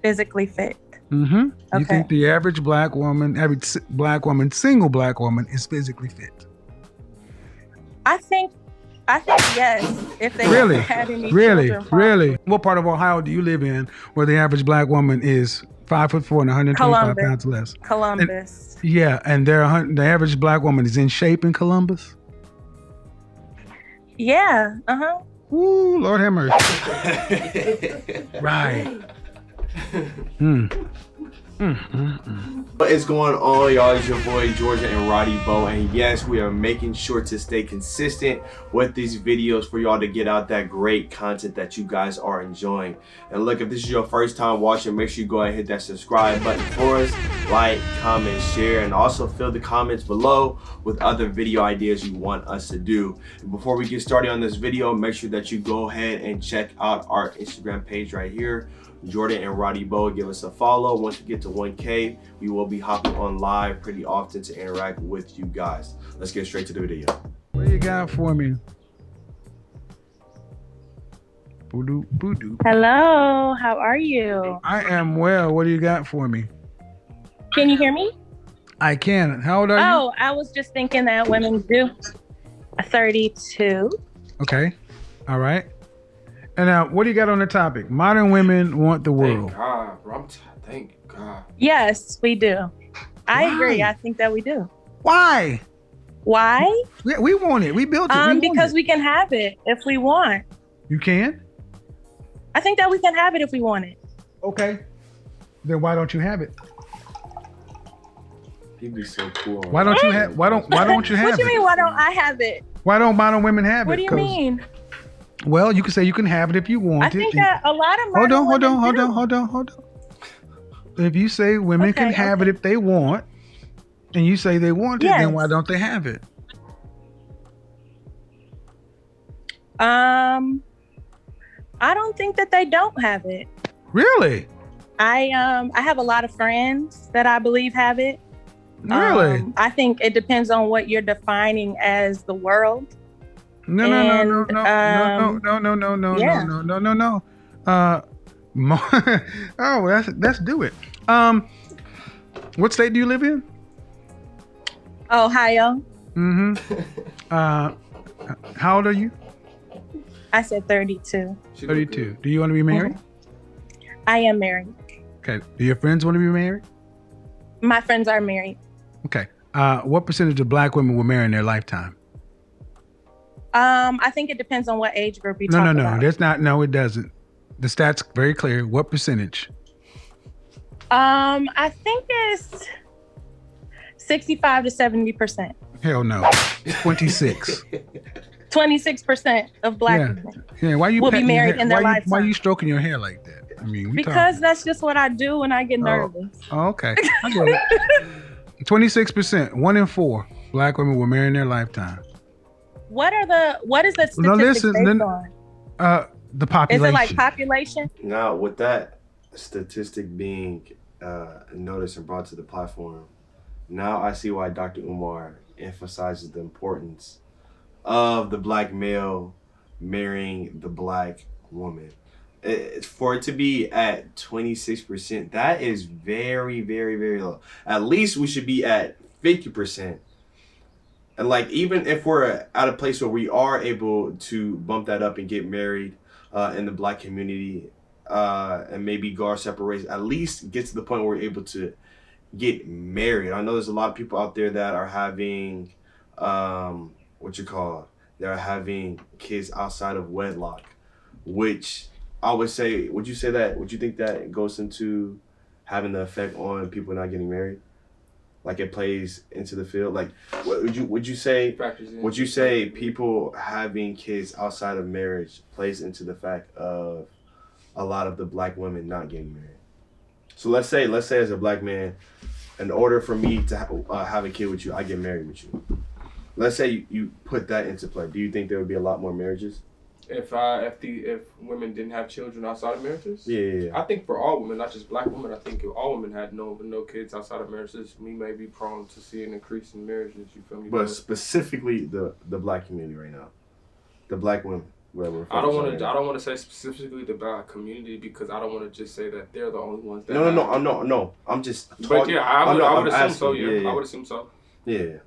physically fit. You Okay. think the average black woman, single black woman is physically fit? I think yes. If they Really? had any Really? children, Really? What part of Ohio do you live in where the average black woman is 5'4" and 125 pounds less? Columbus. And the average black woman is in shape in Columbus? Yeah. Ooh, Lord have mercy. Right. What is going on, y'all? It's your boy Georgia and Roddy Bo, and yes, we are making sure to stay consistent with these videos for y'all to get out that great content that you guys are enjoying. And look, if this is your first time watching, make sure you go ahead and hit that subscribe button for us, like, comment, share, and also fill the comments below with other video ideas you want us to do. And before we get started on this video, make sure that you go ahead and check out our Instagram page right here, Jordan and Roddy Bo. Give us a follow. Once we get to 1K, we will be hopping on live pretty often to interact with you guys. Let's get straight to the video. What do you got for me? Boo-doo, boo-doo. Hello, how are you? I am well. What do you got for me? Can you hear me? I can. How old are you? Oh, I was just thinking that women do. 32. Okay. All right. And now, what do you got on the topic? Modern women want the world. Thank God, bro. Thank God. Yes, we do. I Why? agree. I think that we do. Why? Why? We want it. We built it. Because we can have it if we want. You can? I think that we can have it if we want it. Okay. Then why don't you have it? He'd be so cool. Why don't you have? Why don't you have it? What do you mean? Why don't I have it? Why don't modern women have What it? do you mean? Well, you can say you can have it if you want I it. think that a lot of modern Hold on. If you say women can have it if they want, and you say they want it, then why don't they have it? I don't think that they don't have it. Really? I have a lot of friends that I believe have it. Really? I think it depends on what you're defining as the world. No. Oh, let's do it. What state do you live in? Ohio. How old are you? I said 32. 32. Do you want to be married? I am married. Okay. Do your friends want to be married? My friends are married. Okay. What percentage of black women will marry in their lifetime? I think it depends on what age group you talk about. No. That's not. No, it doesn't. The stats very clear. What percentage? I think it's 65 to 70%. Hell no. 26. 26% of black women will be married in their lifetime. Why are you stroking your hair like that? I mean, because that's just what I do when I get nervous. Oh, okay. I get it. 26%. 1 in 4 black women will marry in their lifetime. What is the statistic based on? The population. Is it like population? Now, with that statistic being noticed and brought to the platform, now I see why Dr. Umar emphasizes the importance of the black male marrying the black woman. For it to be at 26%, that is very, very, very low. At least we should be at 50%. And like, even if we're at a place where we are able to bump that up and get married in the black community and maybe go our separate ways, at least get to the point where we're able to get married. I know there's a lot of people out there that are having, they're having kids outside of wedlock, which I would say, would you think that goes into having the effect on people not getting married? Like it plays into the field? Like, would you say people having kids outside of marriage plays into the fact of a lot of the black women not getting married? So let's say as a black man, in order for me to have a kid with you, I get married with you. Let's say you put that into play. Do you think there would be a lot more marriages? If women didn't have children outside of marriages? Yeah. I think for all women, not just black women, I think if all women had no kids outside of marriages, we may be prone to see an increase in marriages, you feel me? But specifically the black community right now. The black women. I don't want to say specifically the black community because I don't want to just say that they're the only ones that. No. I'm just. But yeah, I would assume so. Yeah, I would assume so. Yeah.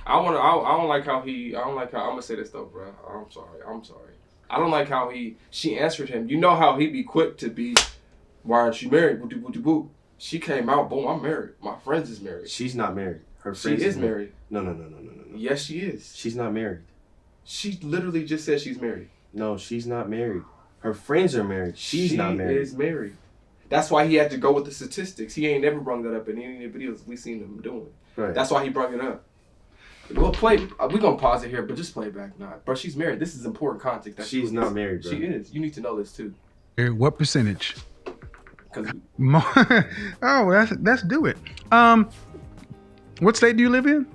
I don't like how I'm gonna say this though, bro. I'm sorry. I don't like how she answered him. You know how he be quick to be, why aren't you married? Boo. She came out, boom, I'm married. My friends is married. She's not married. Her friends is married. No. Yes, she is. She's not married. She literally just said she's married. No, she's not married. Her friends are married. She's not married. She is married. That's why he had to go with the statistics. He ain't never brought that up in any of the videos we seen him doing. Right. That's why he brought it up. We're gonna pause it here, but just play it back now. Bro, she's married. This is important context. That she's not married, bro. She is. You need to know this too. What percentage? Cause let's do it. What state do you live in?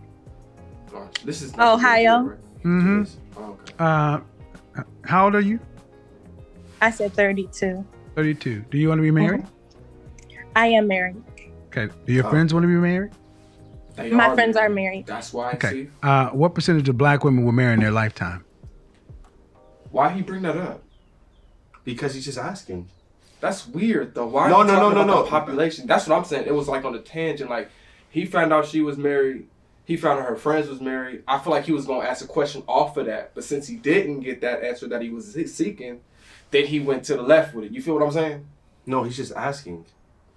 This is Ohio. Right? Mm-hmm. Oh, okay. How old are you? I said 32. 32. Do you want to be married? I am married. Okay. Do your friends want to be married? My friends are married. That's why. Okay. What percentage of black women will marry in their lifetime? Why he bring that up? Because he's just asking. That's weird though. Why? No. The population. That's what I'm saying. It was like on a tangent. Like he found out she was married. He found out her friends was married. I feel like he was gonna ask a question off of that, but since he didn't get that answer that he was seeking, then he went to the left with it. You feel what I'm saying? No, he's just asking.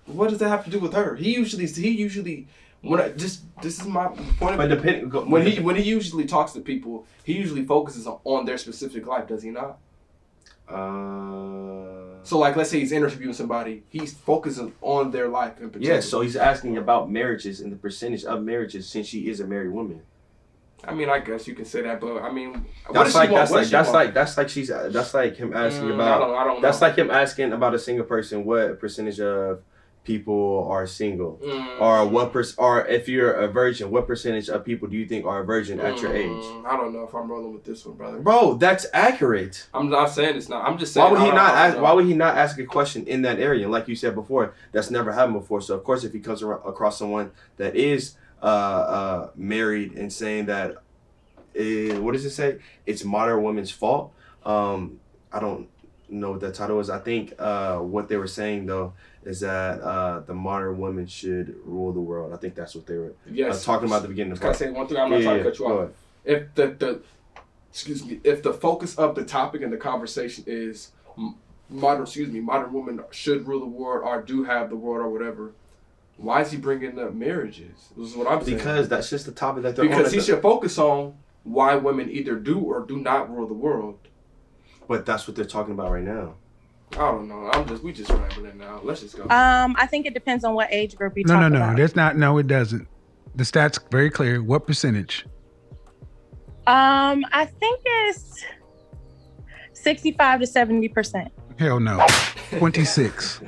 What does that have to do with her? He usually this is my point. But when he usually talks to people, he usually focuses on their specific life. Does he not? So like, let's say he's interviewing somebody, he's focusing on their life in particular. Yeah, so he's asking about marriages and the percentage of marriages since she is a married woman. I mean, I guess you can say that, but I mean, that's like him asking about. That's like him asking about a single person. What percentage of people are single, or if you're a virgin, what percentage of people do you think are a virgin at your age? I don't know if I'm rolling with this one, brother. Bro, that's accurate. I'm not saying it's not. I'm just saying. Why would he not ask a question in that area? And like you said before, that's never happened before. So of course, if he comes across someone that is married and saying that, what does it say? It's modern women's fault. I don't know what that title is. I think what they were saying though is that the modern women should rule the world. I think that's what they were talking about at the beginning. Can I say one thing? I'm not trying to cut you off. If if the focus of the topic and the conversation is modern women should rule the world or do have the world or whatever, why is he bringing up marriages? This is what I'm saying. Because that's just the topic that they're on. Because he should focus on why women either do or do not rule the world. But that's what they're talking about right now. I don't know. We just rambling now. Let's just go. I think it depends on what age group you talk about. No. That's not. No, it doesn't. The stats very clear. What percentage? I think it's 65 to 70%. Hell no. 26.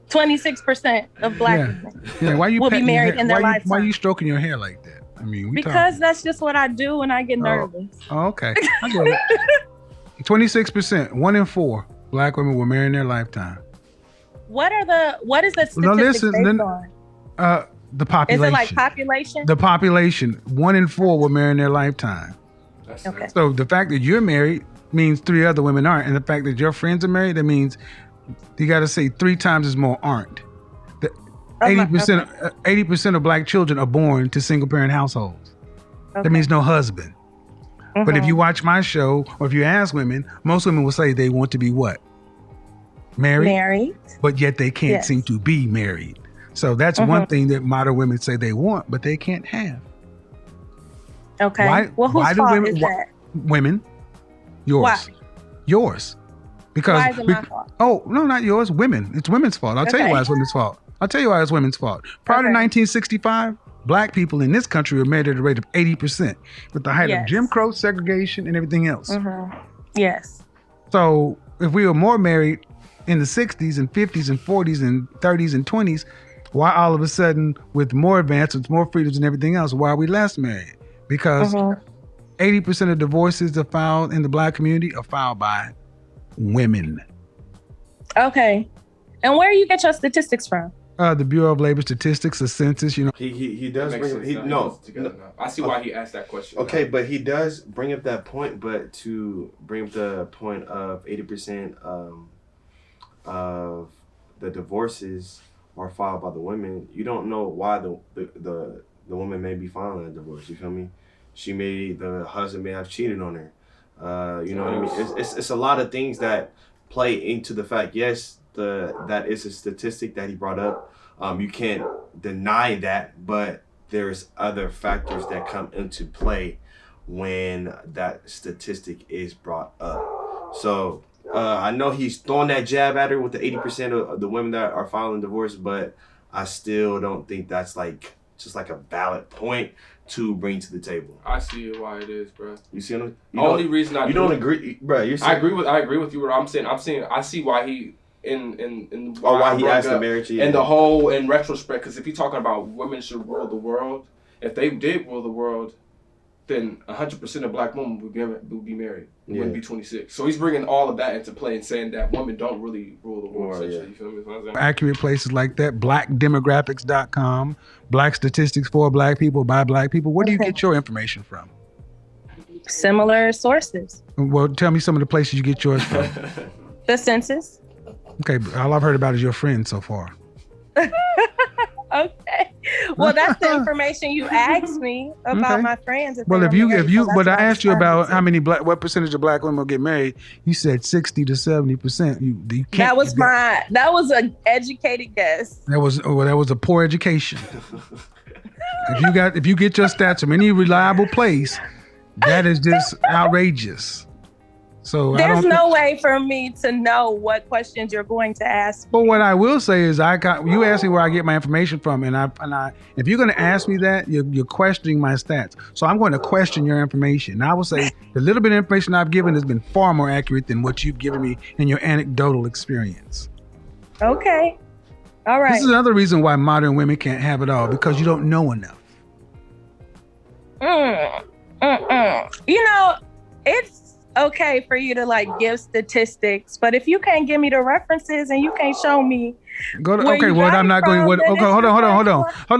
26% of black women will be married in their lifetime. Why are you stroking your hair like that? I mean, because that's just what I do when I get nervous. Oh, okay. I get it. 26%. 1 in 4 black women will marry in their lifetime. What is the statistic based on? The population. Is it like population? The population. 1 in 4 will marry in their lifetime. Okay. So the fact that you're married means 3 other women aren't, and the fact that your friends are married, that means you got to say 3 times as more aren't. 80% of black children are born to single parent households. Okay. That means no husband. Mm-hmm. But if you watch my show, or if you ask women, most women will say they want to be what? Married. But yet they can't seem to be married. So that's one thing that modern women say they want, but they can't have. Okay. Whose fault is that? Women. Yours. Why? Yours. Because why is it my fault? Oh, no, not yours. Women. It's women's fault. I'll tell you why it's women's fault. Prior to 1965, black people in this country were married at a rate of 80%, with the height of Jim Crow segregation and everything else. Mm-hmm. Yes. So if we were more married in the 60s and 50s and 40s and 30s and 20s, why all of a sudden, with more advancements, more freedoms and everything else, why are we less married? Because 80% of divorces that are filed in the black community are filed by women. Okay. And where do you get your statistics from? The Bureau of Labor Statistics, the census, you know. He does bring I see why he asked that question. Okay, but he does bring up that point, but to bring up the point of 80% of the divorces are filed by the women, you don't know why the woman may be filing a divorce, you feel me? The husband may have cheated on her. You know what I mean? It's a lot of things that play into the fact, yes, that is a statistic that he brought up. You can't deny that, but there's other factors that come into play when that statistic is brought up. So I know he's throwing that jab at her with the 80% of the women that are filing divorce, but I still don't think that's like just like a valid point to bring to the table. I see why it is, bro. You see what The only reason you don't agree, bro. I agree with you. What I'm saying, I see why he why he asked the marriage, and the whole in retrospect. Because if you're talking about women should rule the world, if they did rule the world, then 100% of black women would be married. It wouldn't be 26. So he's bringing all of that into play and saying that women don't really rule the world. You feel me? Accurate places like that, blackdemographics.com, black statistics for black people, by black people. Where do you get your information from? Similar sources. Well, tell me some of the places you get yours from. The census. Okay, all I've heard about is your friends so far. Okay. Well, that's the information you asked me about my friends. Well, but I asked you about what percentage of black women will get married. You said 60 to 70%. You can't. That was an educated guess. That was a poor education. If you get your stats from any reliable place, that is just outrageous. So there's no way for me to know what questions you're going to ask me. Well, what I will say is you asked me where I get my information from, and if you're going to ask me that, you're questioning my stats. So I'm going to question your information. And I will say the little bit of information I've given has been far more accurate than what you've given me in your anecdotal experience. Okay. All right. This is another reason why modern women can't have it all, because you don't know enough. You know, it's okay for you to give statistics, but if you can't give me the references and you can't show me, I'm not going. Okay, hold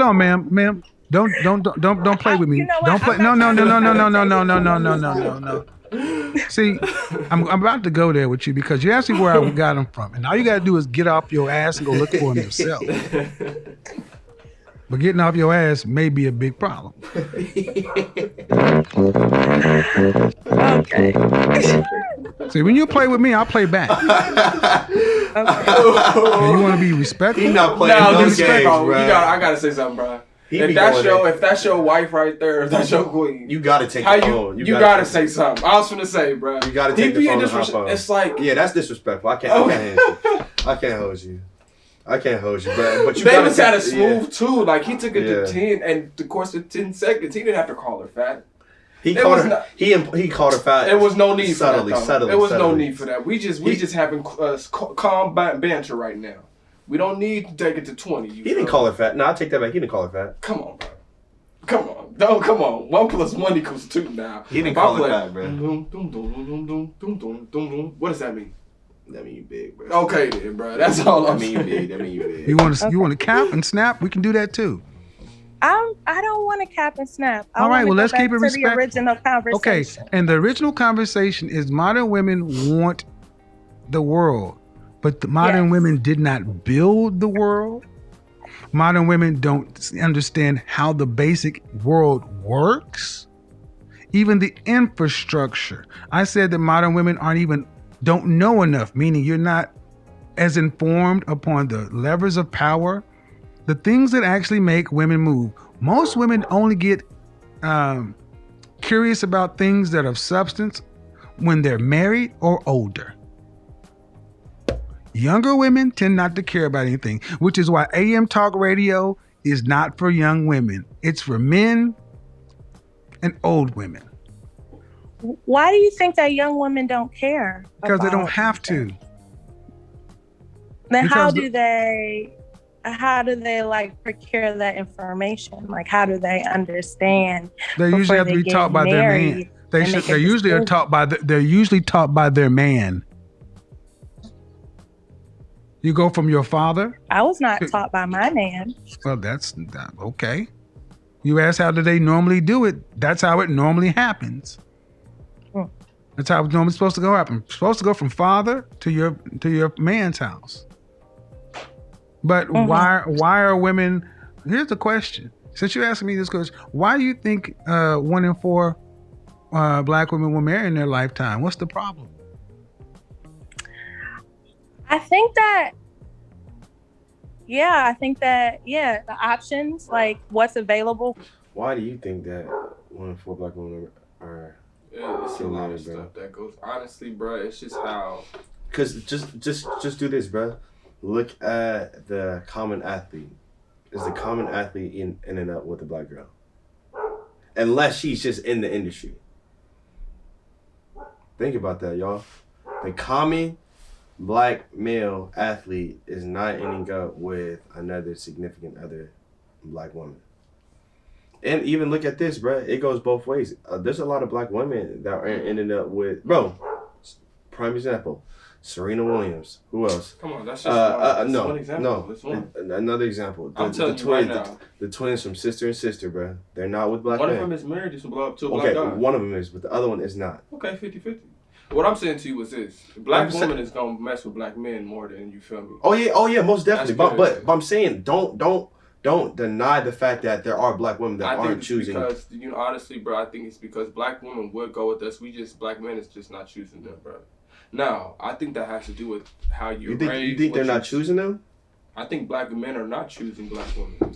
on, ma'am. Don't play with me. You know don't play. No. See, I'm about to go there with you because you asked me where I got them from, and all you got to do is get off your ass and go look for them yourself. But getting off your ass may be a big problem. Okay. See, when you play with me, I'll play back. Okay. You want to be respectful? He's not playing those games, bro. I gotta say something, bro. If that's your wife right there, if that's your queen, you gotta take the phone. You gotta say something. I was gonna say, bro. You gotta take the phone. It's like, yeah, that's disrespectful. I can't hold you. But you Davis had a smooth too. Like he took it to 10, and the course of 10 seconds, he didn't have to call her fat. He called her fat. There was no need for that. There was no need for that. We just having calm banter right now. We don't need to take it to 20. He didn't call her fat. No, I take that back. He didn't call her fat. Come on, bro. Come on. No, come on. 1 + 1 = 2 now. He didn't call her fat, bro. What does that mean? That mean you big, bro. Okay then, bro. That's all I mean. That mean you big. You want to cap and snap? We can do that too. I don't want to cap and snap. All right, well, let's keep it respectful. The original conversation. Okay, and the original conversation is modern women want the world, but the modern women did not build the world. Modern women don't understand how the basic world works, even the infrastructure. I said that modern women don't know enough, meaning you're not as informed upon the levers of power, the things that actually make women move. Most women only get curious about things that are of substance when they're married or older. Younger women tend not to care about anything, which is why AM talk radio is not for young women. It's for men and old women. Why do you think that young women don't care? Because they don't have to. Then how do they procure that information? Like, how do they understand? They usually have to be taught by their man. They're usually taught by their man. You go from your father. I was not taught by my man. Well, that's okay. You ask how do they normally do it? That's how it normally happens. That's how it's normally supposed to go happen. It's supposed to go from father to your man's house. But why are women? Here's the question. Since you're asking me this question, why do you think 1 in 4 black women will marry in their lifetime? What's the problem? I think that the options, like what's available. Why do you think that 1 in 4 black women are? It's a lot of stuff that goes. Honestly, bro, it's just how. Cause just do this, bro. Look at the common athlete. Is the common athlete ending up with a black girl? Unless she's just in the industry. Think about that, y'all. The common black male athlete is not ending up with another significant other black woman. And even look at this, bro. It goes both ways. There's a lot of black women that are ending up with, bro. Prime example, Serena Williams. Who else? Come on, that's just one example. No, that's one. Another example. I'm telling you right now. The twins from Sister and Sister, bro. They're not with black men. One of them is married to a black guy. Okay, one of them is, but the other one is not. Okay, 50-50. What I'm saying to you is this: black woman is gonna mess with black men more than you feel me. Oh yeah, most definitely. But I'm saying don't deny the fact that there are black women that aren't choosing. Because honestly, bro, I think it's because black women would go with us. Black men is just not choosing them, bro. Now, I think that has to do with how you're raised. You think they're not choosing them? I think black men are not choosing black women.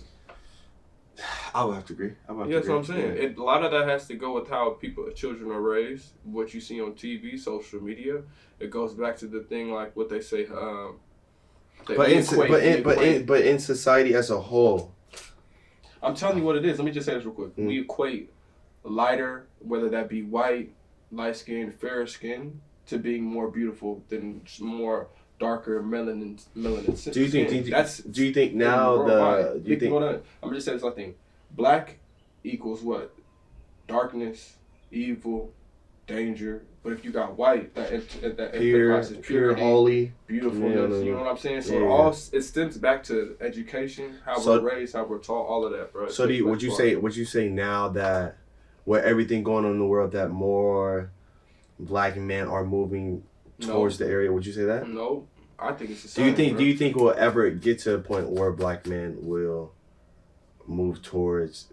I would have to agree. That's what I'm saying. A lot of that has to go with how children are raised, what you see on TV, social media. It goes back to the thing like what they say. But in society as a whole, I'm telling you what it is. Let me just say this real quick. We equate lighter, whether that be white, light skin, fair skin, to being more beautiful than more darker melanin. Do you think now I'm just saying something. Black equals what? Darkness, evil, danger. But if you got white, that emphasizes purity, holy, beautifulness. You know what I'm saying? So it stems back to education, how we're raised, how we're taught, all of that, bro. So would you say now that with everything going on in the world that more black men are moving towards the area? Would you say that? No, I think it's the same. Do you think we'll ever get to a point where black men will move towards?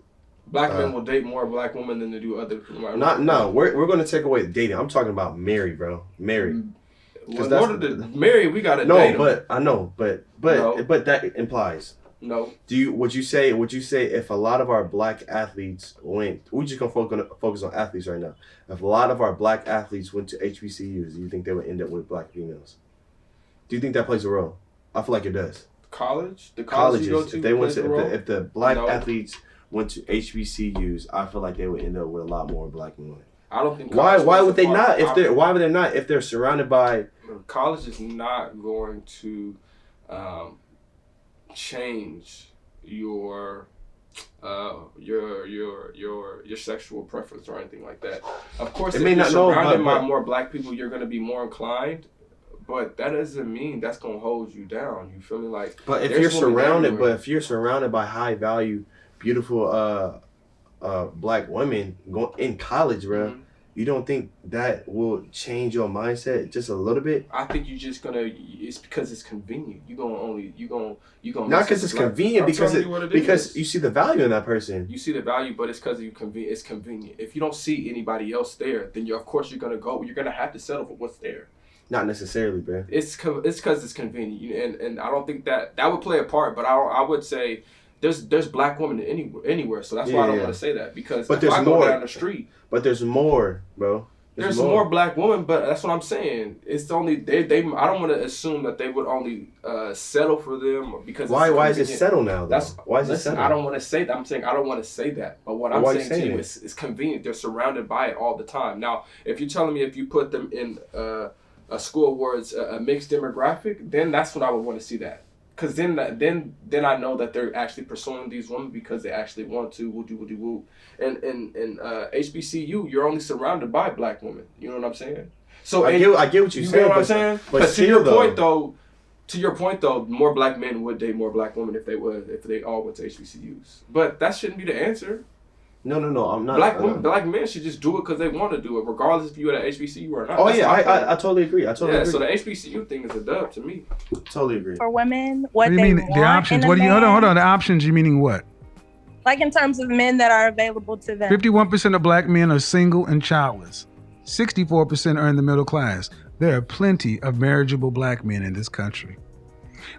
Black men will date more black women than they do other. We're going to take away dating. I'm talking about marry, bro. Marry. Well, in order to marry, we got to date. No, but I know, but that implies. No. Would you say if a lot of our black athletes went, we're just gonna focus on athletes right now. If a lot of our black athletes went to HBCUs, do you think they would end up with black females? Do you think that plays a role? I feel like it does. The colleges you go to, if the black athletes went to HBCUs, I feel like they would end up with a lot more black women. I don't think. Why would they not? Why would they not? If they're surrounded by. College is not going to change your sexual preference or anything like that. Of course, if you're surrounded by more black people, you're going to be more inclined. But that doesn't mean that's going to hold you down. You feel me? Like, but if you're surrounded by high value, beautiful black women in college, bro, you don't think that will change your mindset just a little bit? I think you're just gonna. It's because it's convenient. You gonna. Not because it's convenient, because you see the value in that person. You see the value, but it's because it's convenient. If you don't see anybody else there, then of course you're gonna go. You're gonna have to settle for what's there. Not necessarily, bro. It's because it's convenient, and I don't think that would play a part. But I would say there's black women anywhere, so that's why I don't want to say that, because if I go down the street. But there's more, bro. There's more black women, but that's what I'm saying. It's only they. I don't want to assume that they would only settle for them because. Why is it settle now? Though? Why is it settle? I don't want to say that. I'm saying I don't want to say that. But what I'm saying to you is it's convenient. They're surrounded by it all the time. Now, if you're telling me if you put them in a school where it's a mixed demographic, then that's when I would want to see that. Because then I know that they're actually pursuing these women because they actually want to. Woo. And HBCU, you're only surrounded by black women. You know what I'm saying? So I get what you're saying. You know what I'm saying? But to your point though, To your point, though, more black men would date more black women if they all went to HBCUs. But that shouldn't be the answer. No, I'm not. Black men should just do it because they want to do it, regardless if you're at HBCU or not. Oh, yeah, I totally agree. I totally agree. So the HBCU thing is a dub to me. Totally agree. For women, what do you mean? The options. Hold on. The options, you meaning what? Like in terms of men that are available to them. 51% of black men are single and childless. 64% are in the middle class. There are plenty of marriageable black men in this country.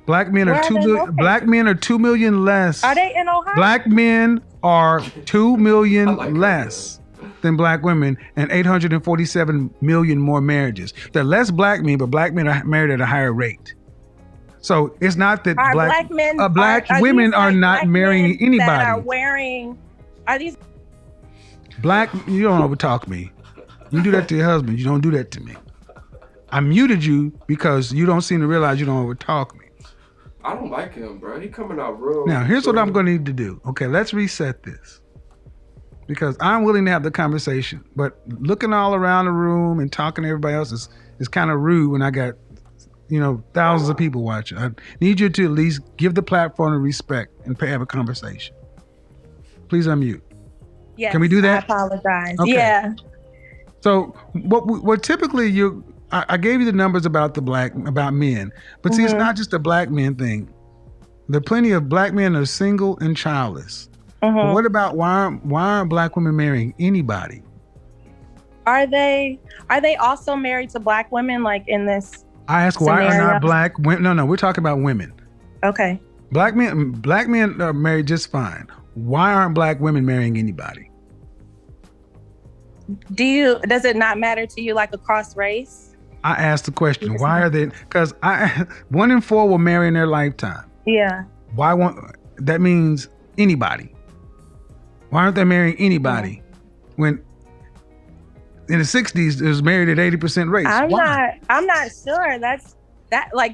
Black men are 2 million. Black men are 2 million less. Are they in Ohio? Black men are 2 million less than black women, and 847 million more marriages. There are less black men, but black men are married at a higher rate. So it's not that black women are not marrying anybody. Are these black? You don't overtalk me. You do that to your husband. You don't do that to me. I muted you because you don't seem to realize you don't overtalk me. I don't like him, bro. He coming out real. Now, here's what I'm going to need to do. Okay, let's reset this. Because I'm willing to have the conversation, but looking all around the room and talking to everybody else is kind of rude when I got, thousands of people watching. I need you to at least give the platform the respect and have a conversation. Please unmute. Yes, can we do that? I apologize. Okay. Yeah. So what typically I gave you the numbers about men, but see, it's not just a black men thing. There are plenty of black men that are single and childless. But what about why aren't black women marrying anybody? Are they also married to black women like in this? I ask why are not black women? No, we're talking about women. Okay. Black men are married just fine. Why aren't black women marrying anybody? Does it not matter to you like across race? I asked the question, why are they? Because 1 in 4 will marry in their lifetime. Yeah. Why that means anybody. Why aren't they marrying anybody when in the 60s it was married at 80% rates? I'm not sure. That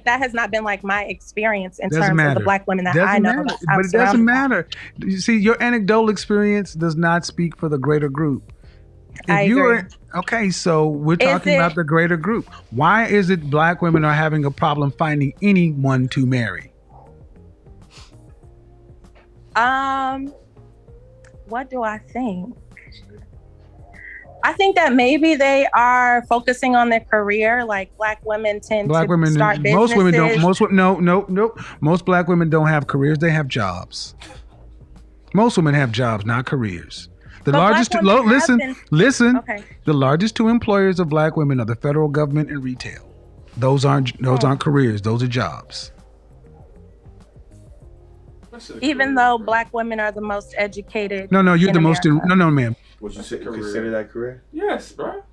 has not been like my experience in terms of the black women that I know. But it doesn't matter. You see, your anecdotal experience does not speak for the greater group. I agree. Okay, so we're talking about the greater group. Why is it black women are having a problem finding anyone to marry? What do I think? I think that maybe they are focusing on their career. Like black women tend to start businesses. Most women don't. Most black women don't have careers. They have jobs. Most women have jobs, not careers. The largest two employers of black women are the federal government and retail. Those aren't careers. Those are jobs. Even though black women are the most educated. No, you're the most. No, ma'am. Would you consider that career? Yes, bro.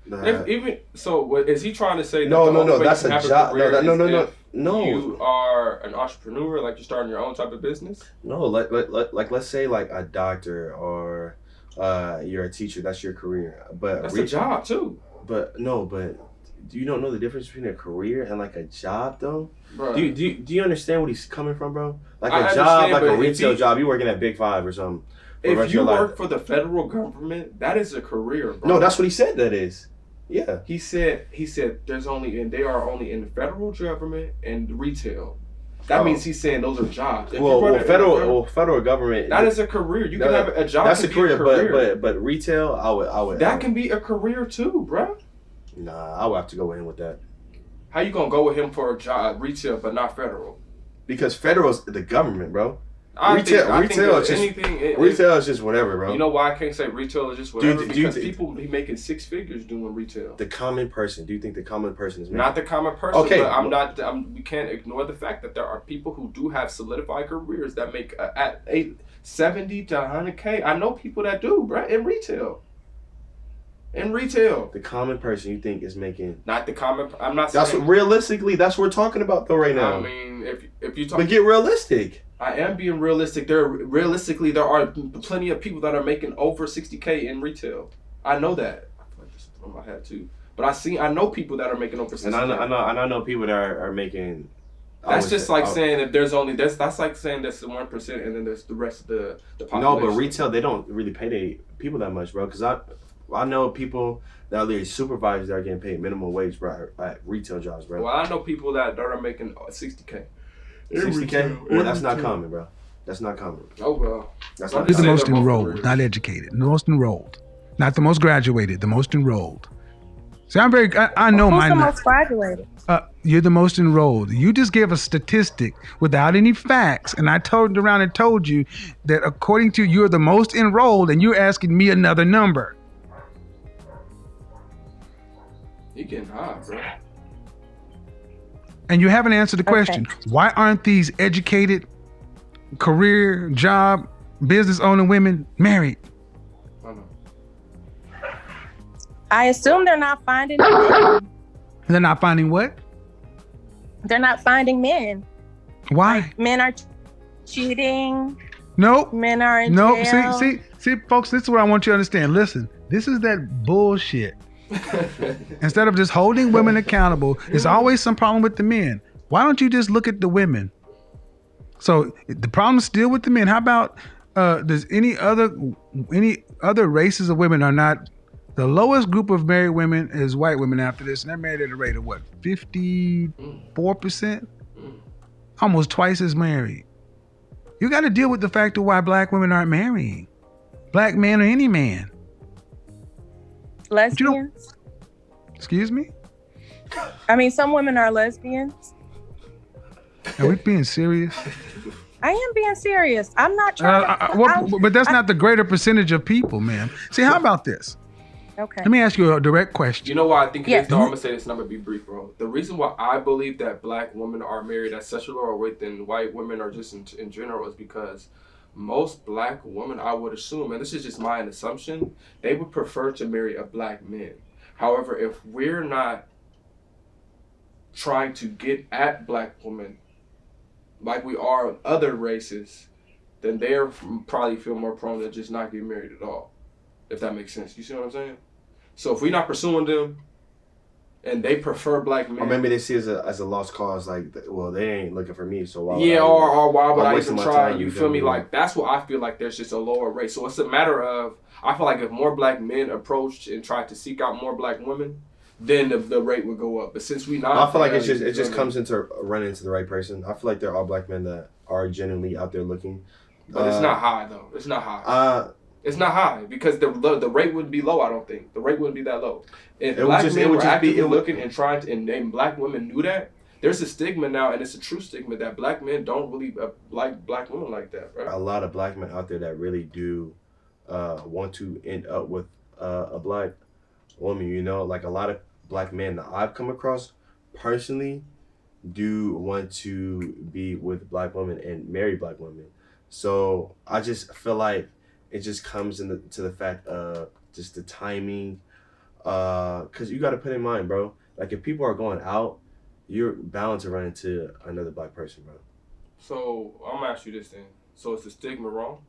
Is he trying to say that no, that's a job. No. You are an entrepreneur, like you're starting your own type of business? No, like let's say like a doctor or you're a teacher, that's your career. But that's a job too. But do you don't know the difference between a career and like a job though? Bro. Do you understand what he's coming from, bro? Like a job, like a retail job, you working at Big Five or something. If you work for the federal government, that is a career, bro. No, that's what he said that is. Yeah. He said they are only in the federal government and retail. That means he's saying those are jobs. Federal government. That is a career. You can have a job. That's a career, but retail, I would. That can be a career too, bro. Nah, I would have to go with him with that. How you gonna go with him for a job, retail, but not federal? Because federal is the government, bro. Retail is just whatever, bro. You know why I can't say retail is just whatever? Because people be making 6 figures doing retail. The common person. Do you think the common person is not the common person? Okay, but we can't ignore the fact that there are people who do have solidified careers that make at 70 to 100K. I know people that do, bro, in retail. The common person you think is making not the common. I'm not. That's saying, realistically. That's what we're talking about though right now. I mean, if you talk, but get realistic. I am being realistic. There are plenty of people that are making over 60K in retail. I know that. I feel like this is on my head too. But I know people that are making over 60K. And I know people that are making. That's just like saying if there's only that's like saying that's the 1% and then there's the rest of the population. No, but retail they don't really pay their people that much, bro. Because I know people that are literally supervisors that are getting paid minimum wage, bro, at retail jobs, bro. Well, I know people that are making $60K. 60K? Well, that's not common, bro. That's not common. Oh, well. That's You're not the most enrolled, not educated. The most enrolled. Not the most graduated, the most enrolled. See, I know Who's the most graduated? You're the most enrolled. You just gave a statistic without any facts, and I turned around and told you that according to you're the most enrolled, and you're asking me another number. You getting high, bro. And you haven't answered the question. Why aren't these educated, career, job, business owning women married? I know. I assume they're not finding men. They're not finding what? They're not finding men. Why? Like, men are cheating. Nope. Men are in jail. See, folks, this is what I want you to understand. Listen, this is that bullshit. Instead of just holding women accountable, there's always some problem with the men. Why don't you just look at the women? So the problem's still with the men. How about does any other races of women are not? The lowest group of married women is white women after this, and they're married at a rate of what, 54%? Almost twice as married. You got to deal with the fact of why black women aren't marrying. Black man or any man. Lesbians? Excuse me? I mean, some women are lesbians. Are we being serious? I am being serious. I'm not trying but that's not the greater percentage of people, ma'am. See, how about this? Okay. Let me ask you a direct question. You know why I think it is, though? I'm going to say this and I'm going to be brief, bro. The reason why I believe that black women are married at such a lower rate than white women or just in general is because most black women, I would assume, and this is just my assumption, they would prefer to marry a black man. However, if we're not trying to get at black women like we are other races, then they're probably feel more prone to just not get married at all, if that makes sense. You see what I'm saying? So if we're not pursuing them and they prefer black men. Or maybe they see it as a lost cause, like, well, they ain't looking for me, so why would why would I even try? You feel me? Like, that's what I feel like there's just a lower rate. So it's a matter of, I feel like if more black men approached and tried to seek out more black women, then the rate would go up. But since we not, I feel like it just comes into running into the right person. I feel like they're all black men that are genuinely out there looking. But it's not high though. It's not high. It's not high because the rate wouldn't be low. I don't think the rate wouldn't be that low. If black men were actively looking and trying to, and black women knew that, there's a stigma now, and it's a true stigma that black men don't really like black women like that, bro. A lot of black men out there that really do want to end up with a black woman. You know, like a lot of black men that I've come across personally do want to be with black women and marry black women. So I just feel like it just comes to the fact of just the timing, because you got to put in mind, bro, like if people are going out, you're bound to run into another black person, bro. So I'm gonna ask you this then. So is the stigma wrong?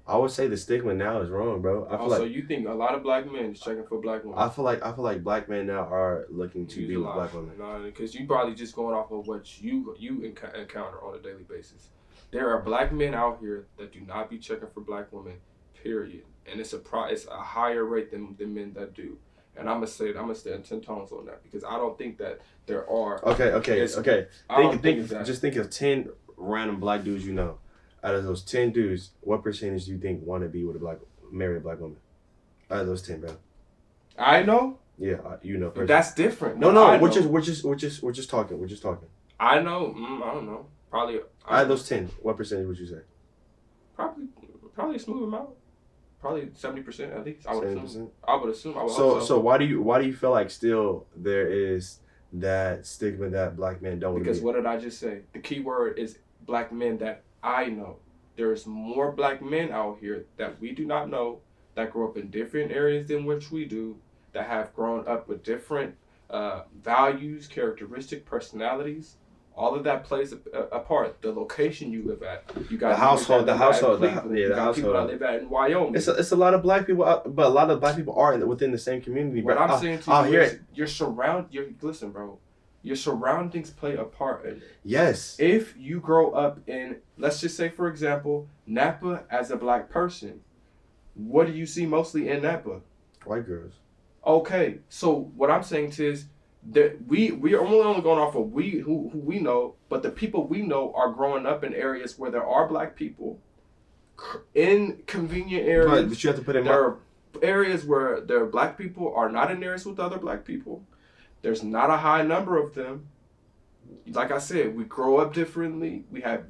I would say the stigma now is wrong, bro. I feel so you think a lot of black men is checking for black women? I feel like black men now are looking to be with black women. No, because you probably just going off of what you encounter on a daily basis. There are black men out here that do not be checking for black women, period. And it's a higher rate than men that do. And I'm gonna stand 10 tones on that because I don't think that there are. Okay. Just think of 10 random black dudes you know. Out of those 10 dudes, what percentage do you think want to be with marry a black woman? Out of those 10, bro. I know. Yeah, you know. Personally. That's different. No, we're just talking. We're just talking. I know. I don't know. Probably. Out of those 10, what percentage would you say? Probably a smooth amount. Probably 70% at least. I would 70%? Assume. So why do you feel like still there is that stigma that black men don't? Because what did I just say? The key word is black men that I know. There's more black men out here that we do not know that grow up in different areas than which we do, that have grown up with different values, characteristic personalities. All of that plays a part. The location you live at. You got the household. You got people that live at in Wyoming. It's a lot of black people, but a lot of black people are within the same community. What I'm saying to you is, listen, bro. Your surroundings play a part in it. Yes. If you grow up in, let's just say, for example, Napa as a black person, what do you see mostly in Napa? White girls. Okay, so what I'm saying is that we are only going off of who we know, but the people we know are growing up in areas where there are black people, in convenient areas. But you have to put in there are areas where there are black people are not in areas with other black people. There's not a high number of them. Like I said, we grow up differently. We have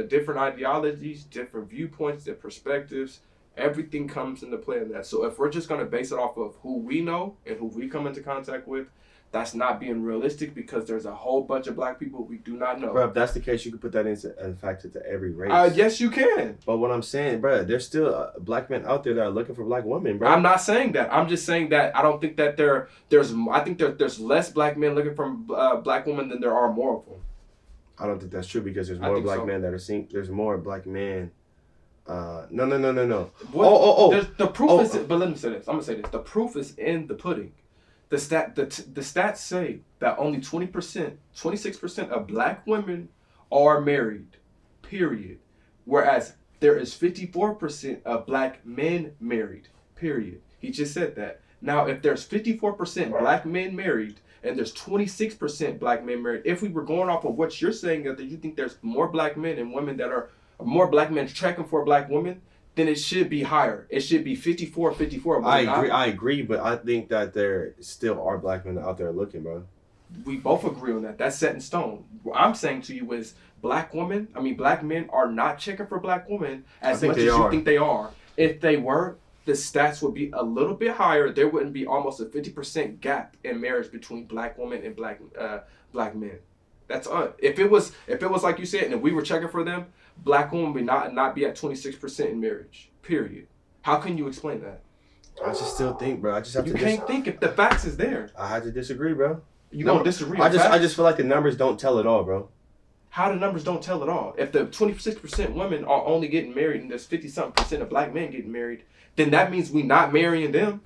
different ideologies, different viewpoints, different perspectives. Everything comes into play in that. So if we're just going to base it off of who we know and who we come into contact with, that's not being realistic because there's a whole bunch of black people we do not know. Bro, if that's the case, you can put that into a factor to every race. Yes, you can. But what I'm saying, bro, there's still black men out there that are looking for black women, bro. I'm not saying that. I'm just saying that I don't think that I think there's less black men looking for black women than there are more of them. I don't think that's true because there's more black men that are single. There's more black men. No. The proof is. But let me say this. I'm gonna say this. The proof is in the pudding. The stats say that only 26% of black women are married. Period. Whereas there is 54% of black men married. Period. He just said that. Now, if there's 54% black men married and there's 26% black men married, if we were going off of what you're saying, that you think there's more black men and women that are more black men tracking for black women, then it should be higher. It should be 54. I agree, but I think that there still are black men out there looking, bro. We both agree on that. That's set in stone. What I'm saying to you is black men are not checking for black women as much as you think they are. If they were, the stats would be a little bit higher. There wouldn't be almost a 50% gap in marriage between black women and black men. That's if it was like you said, and if we were checking for them, black women would not be at 26% in marriage. Period. How can you explain that? I just still think, bro. You can't think if the facts is there. I had to disagree, bro. You don't disagree. I just feel like the numbers don't tell it all, bro. How the numbers don't tell it all? If the 26% women are only getting married and there's 50-something% of black men getting married, then that means we not marrying them.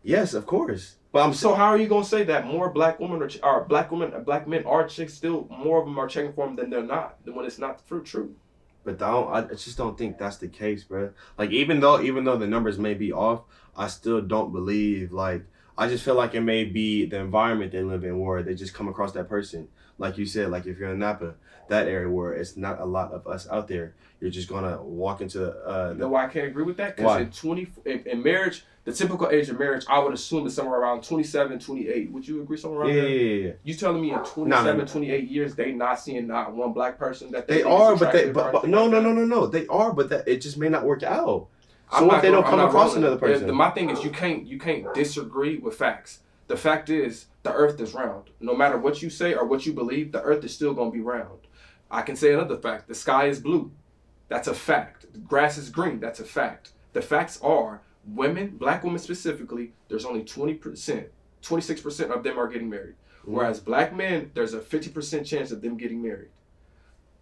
Yes, of course. But so how are you gonna say that more black women are black men are chicks still more of them are checking for them than they're not? Then when it's not true. But I just don't think that's the case, bro. Like even though the numbers may be off, I still don't believe. Like I just feel like it may be the environment they live in where they just come across that person. Like you said, like if you're in Napa, that area where it's not a lot of us out there, you're just gonna walk into. You know why I can't agree with that? Because in marriage, the typical age of marriage, I would assume is somewhere around 27, 28. Would you agree somewhere around there? Yeah. You telling me in 27, 28 years, they not seeing not one black person that they are, but no. They are, but that it just may not work out. So if they don't come across another person? My thing is you can't disagree with facts. The fact is the earth is round. No matter what you say or what you believe, the earth is still going to be round. I can say another fact. The sky is blue. That's a fact. The grass is green. That's a fact. The facts are women, black women specifically, there's only 20%, 26% of them are getting married. Whereas black men, there's a 50% chance of them getting married.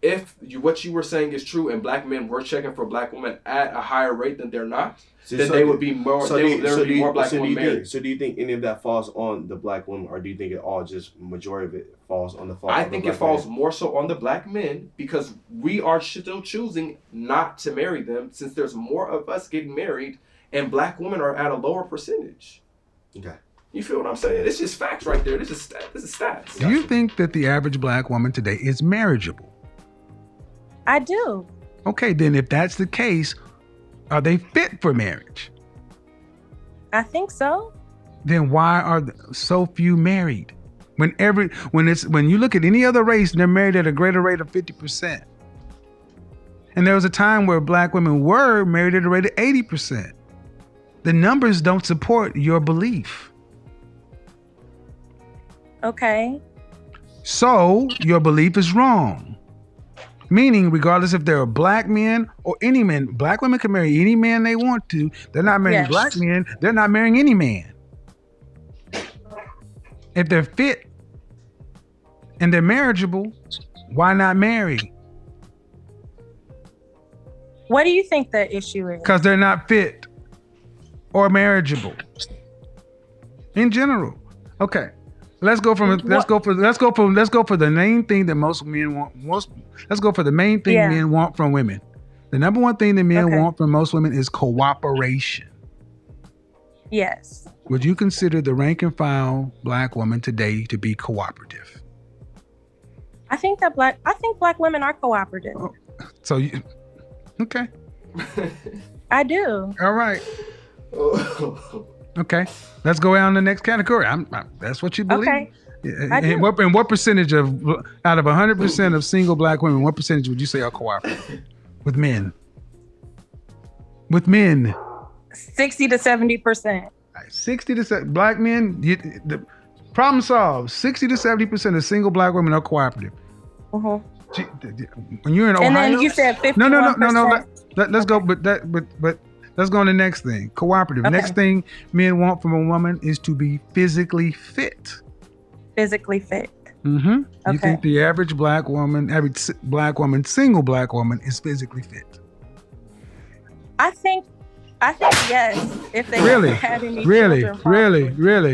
If what you were saying is true and black men were checking for black women at a higher rate than they're not, then they would be more. There would be more black women married. So do you think any of that falls on the black women, or do you think it all just majority of it falls on the fault? I think it falls more so on the black men because we are still choosing not to marry them since there's more of us getting married and black women are at a lower percentage. Okay. You feel what I'm saying? It's just facts right there. This is stats. Do you think that the average black woman today is marriageable? I do. Okay, then if that's the case, are they fit for marriage? I think so. Then why are so few married? When you look at any other race, they're married at a greater rate of 50%. And there was a time where black women were married at a rate of 80%. The numbers don't support your belief. Okay. So your belief is wrong. Meaning, regardless if they're black men or any men, black women can marry any man they want to. They're not marrying black men. They're not marrying any man. If they're fit and they're marriageable, why not marry? What do you think the issue is? Because they're not fit or marriageable. In general. Okay. Let's go for the main thing that most men want. Let's go for the main thing men want from women. The number one thing that men want from most women is cooperation. Yes. Would you consider the rank and file black woman today to be cooperative? I think black women are cooperative. Oh, so you, okay. I do. All right. Okay. Let's go on to the next category. That's what you believe. Okay. And what percentage out of 100% of single black women, what percentage would you say are cooperative with men? With men. 60 to 70%. 60 to 70 black men. The problem solved. 60 to 70% of single black women are cooperative. When you're in Ohio, and then you said 51%. No. Let's go. But let's go on the next thing. Cooperative. Okay. Next thing men want from a woman is to be physically fit. Physically fit. Mm-hmm. Okay. You think the average black woman, single black woman, is physically fit? I think yes. If they really, had any really, children, really.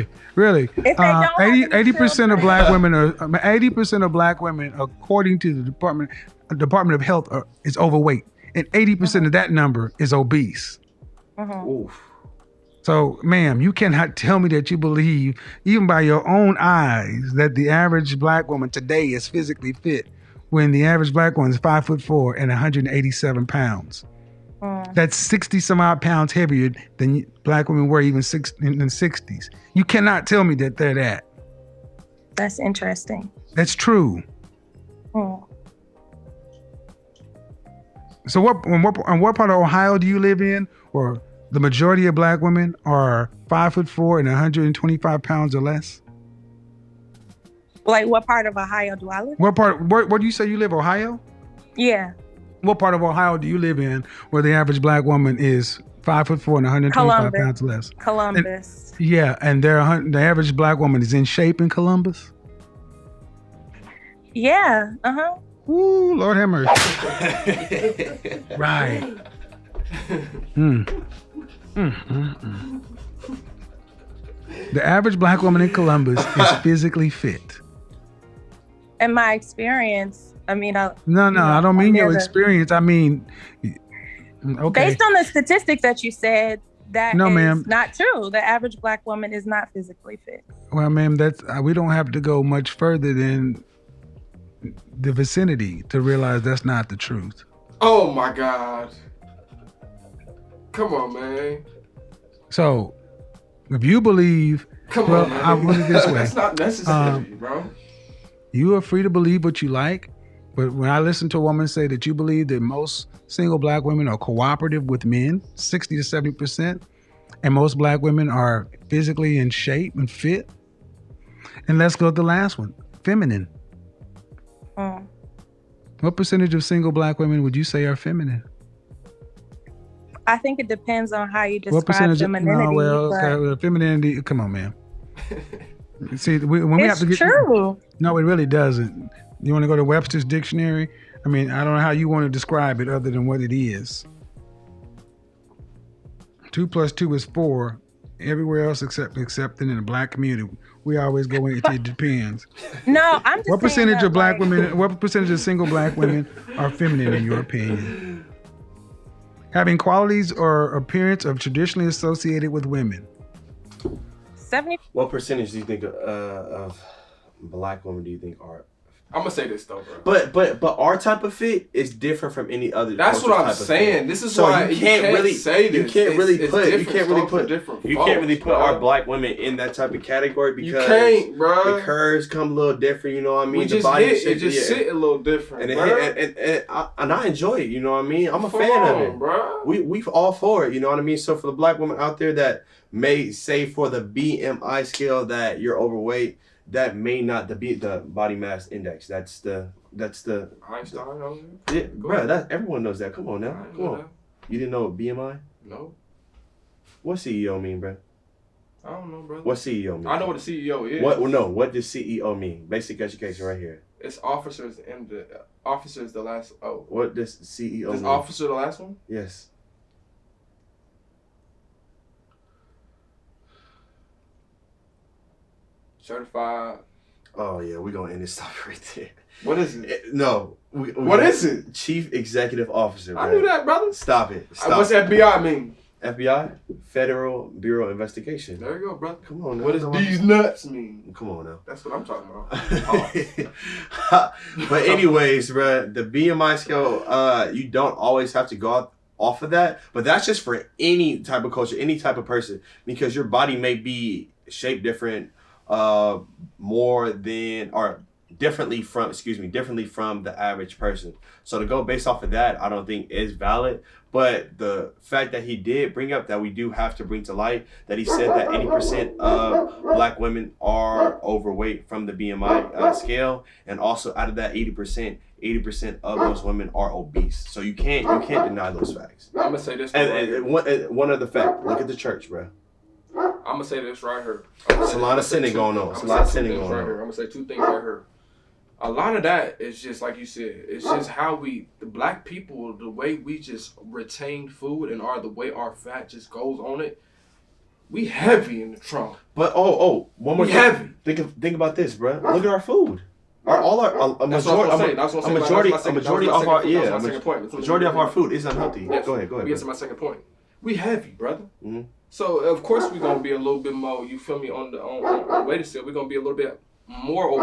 If they don't 80% of black women are 80% of black women, according to the Department of Health, is overweight, and 80% of that number is obese. Oof. So, ma'am, you cannot tell me that you believe, even by your own eyes, that the average black woman today is physically fit, when the average black woman is 5'4" and 187 pounds. That's 60 some odd pounds heavier than black women were even in the 60s. You cannot tell me that they're that. That's interesting. That's true. So what part of Ohio do you live in, or the majority of black women are 5'4" and 125 pounds or less? Like, what part of Ohio do I live in? Where do you say you live, Ohio? Yeah. What part of Ohio do you live in where the average black woman is 5'4" and 125 pounds less? Columbus. And the average black woman is in shape in Columbus? Yeah. Ooh, Lord have mercy. Right. The average black woman in Columbus is physically fit. In my experience, I mean, I don't mean your experience. I mean, okay. Based on the statistics that you said, that is ma'am. Not true. The average black woman is not physically fit. Well, ma'am, we don't have to go much further than the vicinity to realize that's not the truth. Oh my God. Come on, man. So, if you believe, man. I put it this way. That's not necessary, bro. You are free to believe what you like. But when I listen to a woman say that you believe that most single black women are cooperative with men, 60 to 70%, and most black women are physically in shape and fit. And let's go to the last one, feminine. What percentage of single black women would you say are feminine? I think it depends on how you describe femininity. Femininity, come on, man. See, when we have to get... It's true. No, it really doesn't. You want to go to Webster's dictionary? I mean, I don't know how you want to describe it other than what it is. 2 + 2 is 4. Everywhere else except in the black community, we always go into it depends. No, I'm just What percentage saying of black women? What percentage of single black women are feminine in your opinion? Having qualities or appearance of traditionally associated with women. 70. What percentage do you think of black women do you think are? I'm gonna say this though, bro. But our type of fit is different from any other. That's what I'm saying. This is why you can't really say this. You can't really put our black women in that type of category because you can't, bro. The curves come a little different. You know what I mean? The body sit a little different, and I enjoy it. You know what I mean? I'm a fan of it, bro. We all for it. You know what I mean? So for the black women out there that may say for the BMI scale that you're overweight. That may not be the body mass index. That's the Einstein. Yeah, bro. Everyone knows that. Come on now. Come on. You didn't know BMI? No. What CEO mean, bro? I don't know, brother. What CEO mean? I know what a CEO is. What does CEO mean? Basic education, right here. It's officers and the officers. The last. Oh. What does CEO mean? Is officer the last one? Yes. Certified. Oh yeah, we're gonna end this stuff right there. What is it? What is it? Chief Executive Officer. Bro. I knew that, brother. Stop it. What's FBI mean? FBI, Federal Bureau of Investigation. There you go, brother. Come on now. What does these nuts mean? Come on now. That's what I'm talking about. But anyways, bro, the BMI scale, you don't always have to go off of that, but that's just for any type of culture, any type of person, because your body may be shaped different, more than or differently from the average person. So to go based off of that, I don't think is valid. But the fact that he did bring up that we do have to bring to light that he said that 80% of Black women are overweight from the BMI scale, and also out of that 80% of those women are obese. So you can't deny those facts. I'm gonna say this. And one other fact: look at the church, bro. I'm gonna say this right here. It's a lot of sinning going on. It's a lot of sinning going on. I'm gonna say two things right here. A lot of that is just like you said. It's just how the Black people, the way we just retain food and the way our fat just goes on it. We heavy in the trunk. But one more thing. Heavy. Think about this, bro. Look at our food. A majority of our food is unhealthy. Yes. Go ahead. We get to my second point. We heavy, brother. Mm-hmm. So of course we're gonna be a little bit more. You feel me on the weight scale? We're gonna be a little bit more.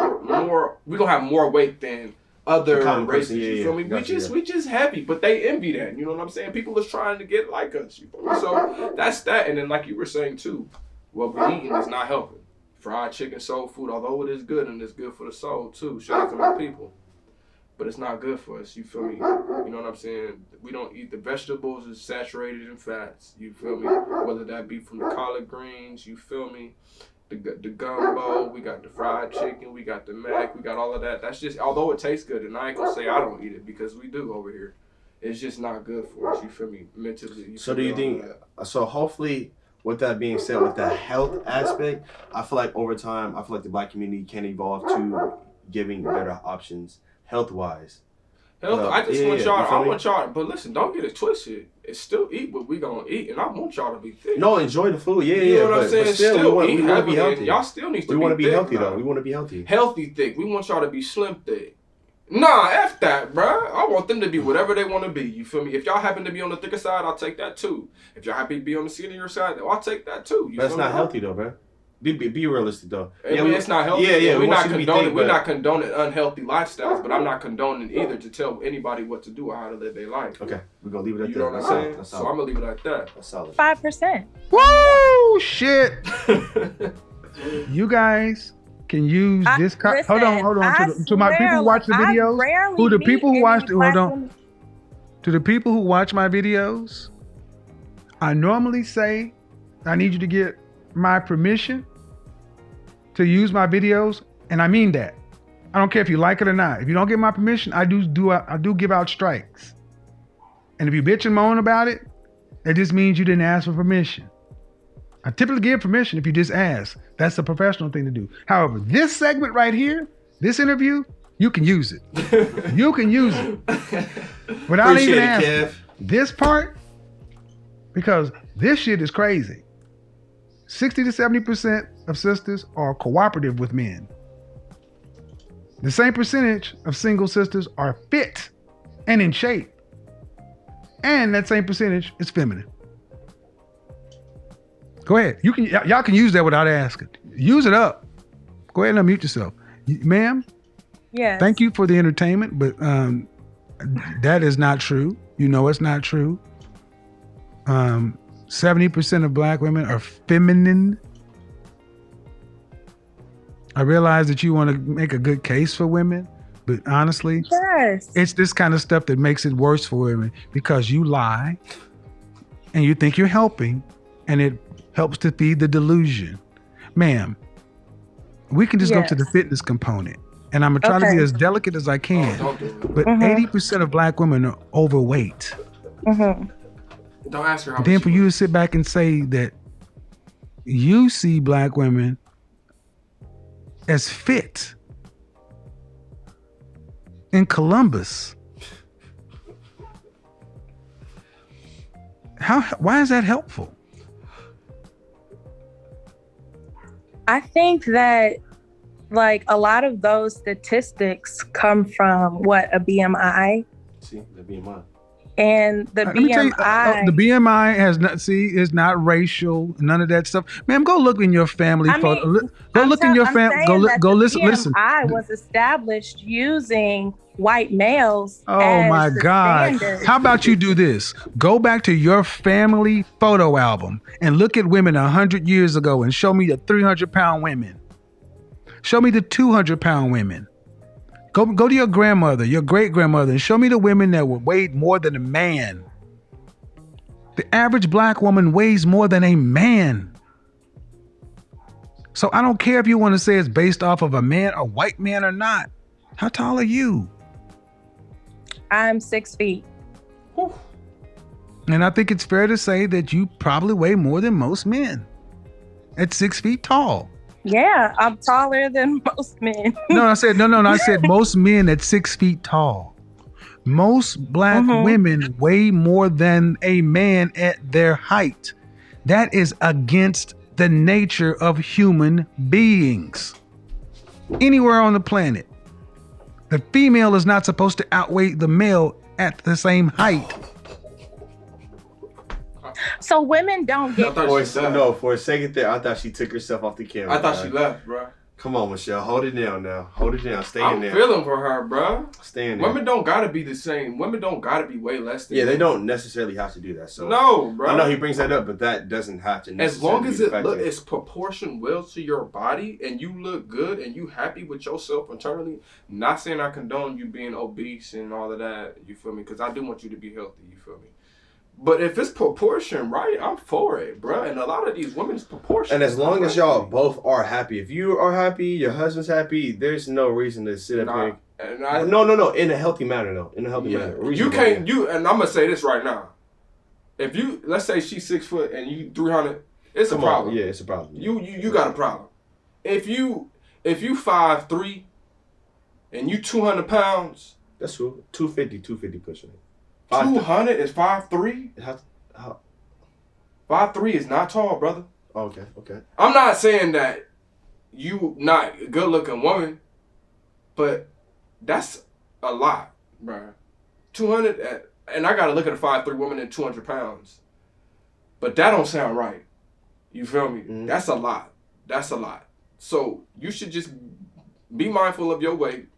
We're gonna have more weight than other races. You feel me? We just heavy, but they envy that. You know what I'm saying? People is trying to get like us. You feel me? So that's that. And then like you were saying too, what we're eating is not helping. Fried chicken, soul food, although it is good and it's good for the soul too. Shout out to my people. But it's not good for us, you feel me? You know what I'm saying? We don't eat the vegetables, it's saturated in fats, you feel me? Whether that be from the collard greens, you feel me? The gumbo, we got the fried chicken, we got the mac, we got all of that. That's just, although it tastes good, and I ain't gonna say I don't eat it because we do over here. It's just not good for us, you feel me? Mentally. So do you think, so hopefully, with that being said, with the health aspect, I feel like over time, the Black community can evolve to giving better options health-wise. I want y'all, but listen, don't get it twisted. It's still eat what we gonna eat, and I want y'all to be thick. No, enjoy the food. You know what I'm saying? But still we want to be healthy. Y'all still need to be thick. We want to be healthy, though. We want to be healthy. Healthy thick. We want y'all to be slim thick. Nah, F that, bruh. I want them to be whatever they want to be. You feel me? If y'all happen to be on the thicker side, I'll take that too. If y'all happen to be on the skinnier side, I'll take that too. That's not healthy, though, bruh. Be realistic though. It's not healthy. We're not condoning unhealthy lifestyles, but I'm not condoning either to tell anybody what to do or how to live their life. Okay, we're gonna leave it at that. You know what I'm saying? So I'm gonna leave it like that. That's solid. 5%. Woo! Shit. You guys can use this. Hold on. To my people who watch the videos. To the people who watch my videos, I normally say, I need you to get my permission to use my videos, and I mean that. I don't care if you like it or not. If you don't get my permission, I do give out strikes. And if you bitch and moan about it, that just means you didn't ask for permission. I typically give permission if you just ask. That's the professional thing to do. However, this segment right here, this interview, you can use it. You can use it without even asking. This part, because this shit is crazy. 60 to 70% of sisters are cooperative with men. The same percentage of single sisters are fit and in shape. And that same percentage is feminine. Go ahead. Y'all can use that without asking. Use it up. Go ahead and unmute yourself. Ma'am? Yes. Thank you for the entertainment, but that is not true. You know it's not true. 70% of Black women are feminine. I realize that you want to make a good case for women, but honestly, yes, it's this kind of stuff that makes it worse for women because you lie and you think you're helping and it helps to feed the delusion. Ma'am, we can just go to the fitness component and I'm going to try to be as delicate as I can, but 80% of Black women are overweight. Don't ask her how much. Then for you to sit back and say that you see Black women as fit in Columbus. Why is that helpful? I think that like a lot of those statistics come from a BMI. See, the BMI. And the Let me tell you, BMI. the BMI is not racial, none of that stuff. Ma'am, go look in your family photo. Go look in your family. Go listen. BMI was established using white males. Oh my God! Standard. How about you do this? Go back to your family photo album and look at women 100 years ago and show me the 300-pound women. Show me the 200-pound women. Go to your grandmother, your great-grandmother, and show me the women that weighed more than a man. The average black woman weighs more than a man. So I don't care if you want to say it's based off of a white man or not. How tall are you? I'm 6 feet. Whew. And I think it's fair to say that you probably weigh more than most men at 6 feet tall. Yeah, I'm taller than most men. I said most men at 6 feet tall. Most black women weigh more than a man at their height. That is against the nature of human beings. Anywhere on the planet, the female is not supposed to outweigh the male at the same height. So women don't get. For a second there, I thought she took herself off the camera. I thought she left, bro. Come on, Michelle, hold it down now. Hold it down. Stay in there. I'm feeling for her, bro. Stay in there. Women don't gotta be the same. Women don't gotta be way less than. Yeah, they don't necessarily have to do that. So no, bro. I know he brings that up, but that doesn't have to. As long as it's proportion well to your body and you look good and you happy with yourself internally. Not saying I condone you being obese and all of that. You feel me? Because I do want you to be healthy. You feel me? But if it's proportion right, I'm for it, bro. And a lot of these women's proportion. And as long as y'all both are happy, if you are happy, your husband's happy, there's no reason to sit up here. No. In a healthy manner, though. In a healthy manner. You can't. And I'm gonna say this right now. If you, let's say she's 6 foot and you 300, it's a problem. Yeah, it's a problem. You got a problem. If you 5'3" and you 200 pounds, that's cool. 250 pushing it. 200 is 5'3"? 5'3" is not tall, brother. Okay. I'm not saying that you not a good looking woman, but that's a lot, bro. 200, and I gotta look at a 5'3" woman at 200 pounds. But that don't sound right. You feel me? Mm-hmm. That's a lot. So you should just be mindful of your weight.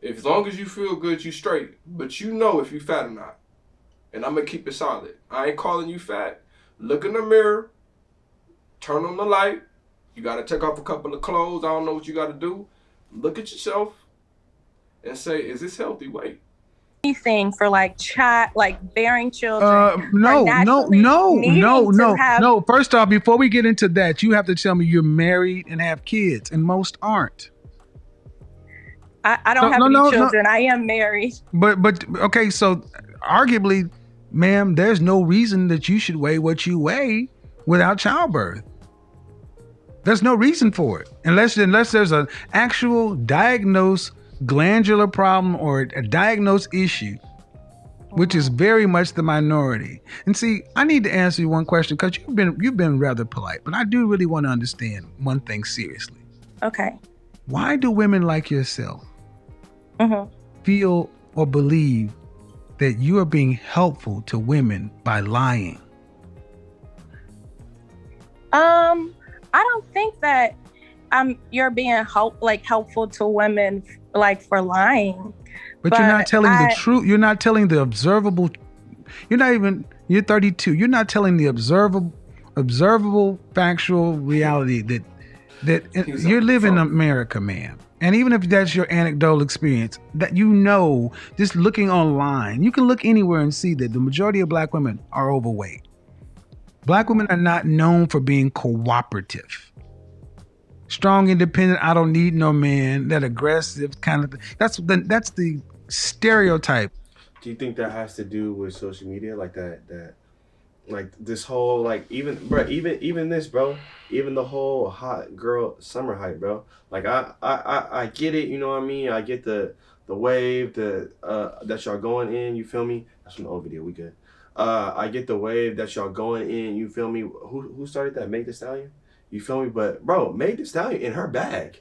As long as you feel good, you straight. But you know if you fat or not. And I'm going to keep it solid. I ain't calling you fat. Look in the mirror. Turn on the light. You got to take off a couple of clothes. I don't know what you got to do. Look at yourself and say, is this healthy weight? Anything for like bearing children. No. First off, before we get into that, you have to tell me you're married and have kids. And most aren't. I don't have any children. I am married. But okay, so arguably, ma'am, there's no reason that you should weigh what you weigh without childbirth. There's no reason for it. Unless there's an actual diagnosed glandular problem or a diagnosed issue, which is very much the minority. And see, I need to answer you one question because you've been rather polite, but I do really want to understand one thing seriously. Okay. Why do women like yourself feel or believe that you are being helpful to women by lying? I don't think that you're being helpful to women for lying. But you're not telling the truth. You're not telling the observable. You're 32. You're not telling the observable factual reality that you live in America, ma'am. And even if that's your anecdotal experience, that just looking online, you can look anywhere and see that the majority of black women are overweight. Black women are not known for being cooperative. Strong, independent, I don't need no man, that aggressive kind of thing. That's the stereotype. Do you think that has to do with social media? Like that like this whole even this, bro, even the whole hot girl summer hype, bro. Like I get it, you know what I mean? I get the wave that y'all going in, you feel me? That's from the old video, we good. I get the wave that y'all going in, you feel me? Who started that? Meg Thee Stallion? You feel me? But bro, Meg Thee Stallion in her bag.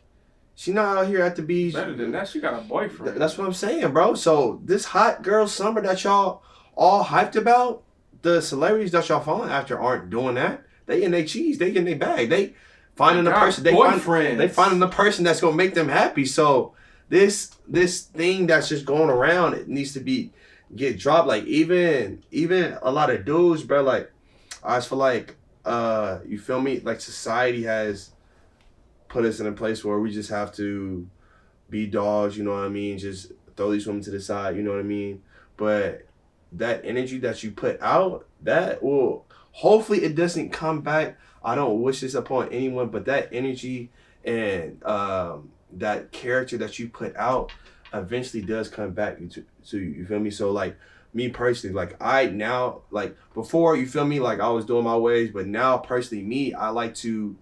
She not out here at the beach. Better than that, she got a boyfriend. That's what I'm saying, bro. So this hot girl summer that y'all all hyped about, the celebrities that y'all following after aren't doing that. They in their cheese. They in their bag. They finding the person. They finding the person that's gonna make them happy. So this thing that's just going around, it needs to get dropped. Like even a lot of dudes, bro. Like I just feel like you feel me? Like society has put us in a place where we just have to be dogs. You know what I mean? Just throw these women to the side. You know what I mean? But that energy that you put out, that will hopefully it doesn't come back. I don't wish this upon anyone, but that energy and that character that you put out eventually does come back to you. You feel me? So like me personally, like I now, like before, you feel me? Like I was doing my ways, but now personally, me, I like to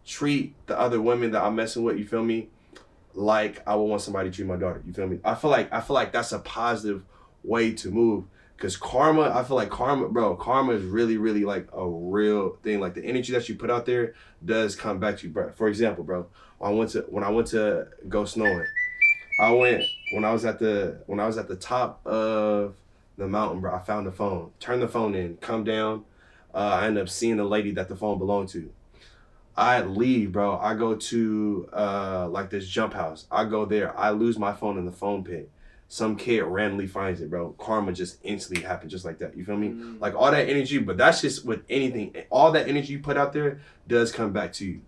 treat the other women that I'm messing with, you feel me? Like I would want somebody to treat my daughter. You feel me? I feel like that's a positive way to move. Cause karma, I feel like karma is really, really like a real thing. Like the energy that you put out there does come back to you, bro. For example, bro, when I went to go snowing, when I was at the top of the mountain, bro. I found the phone, turned the phone in, come down. I ended up seeing the lady that the phone belonged to. I leave, bro. I go to like this jump house. I go there. I lose my phone in the phone pit. Some kid randomly finds it, bro. Karma just instantly happened just like that. You feel me? Like all that energy, but that's just with anything. All that energy you put out there does come back to you.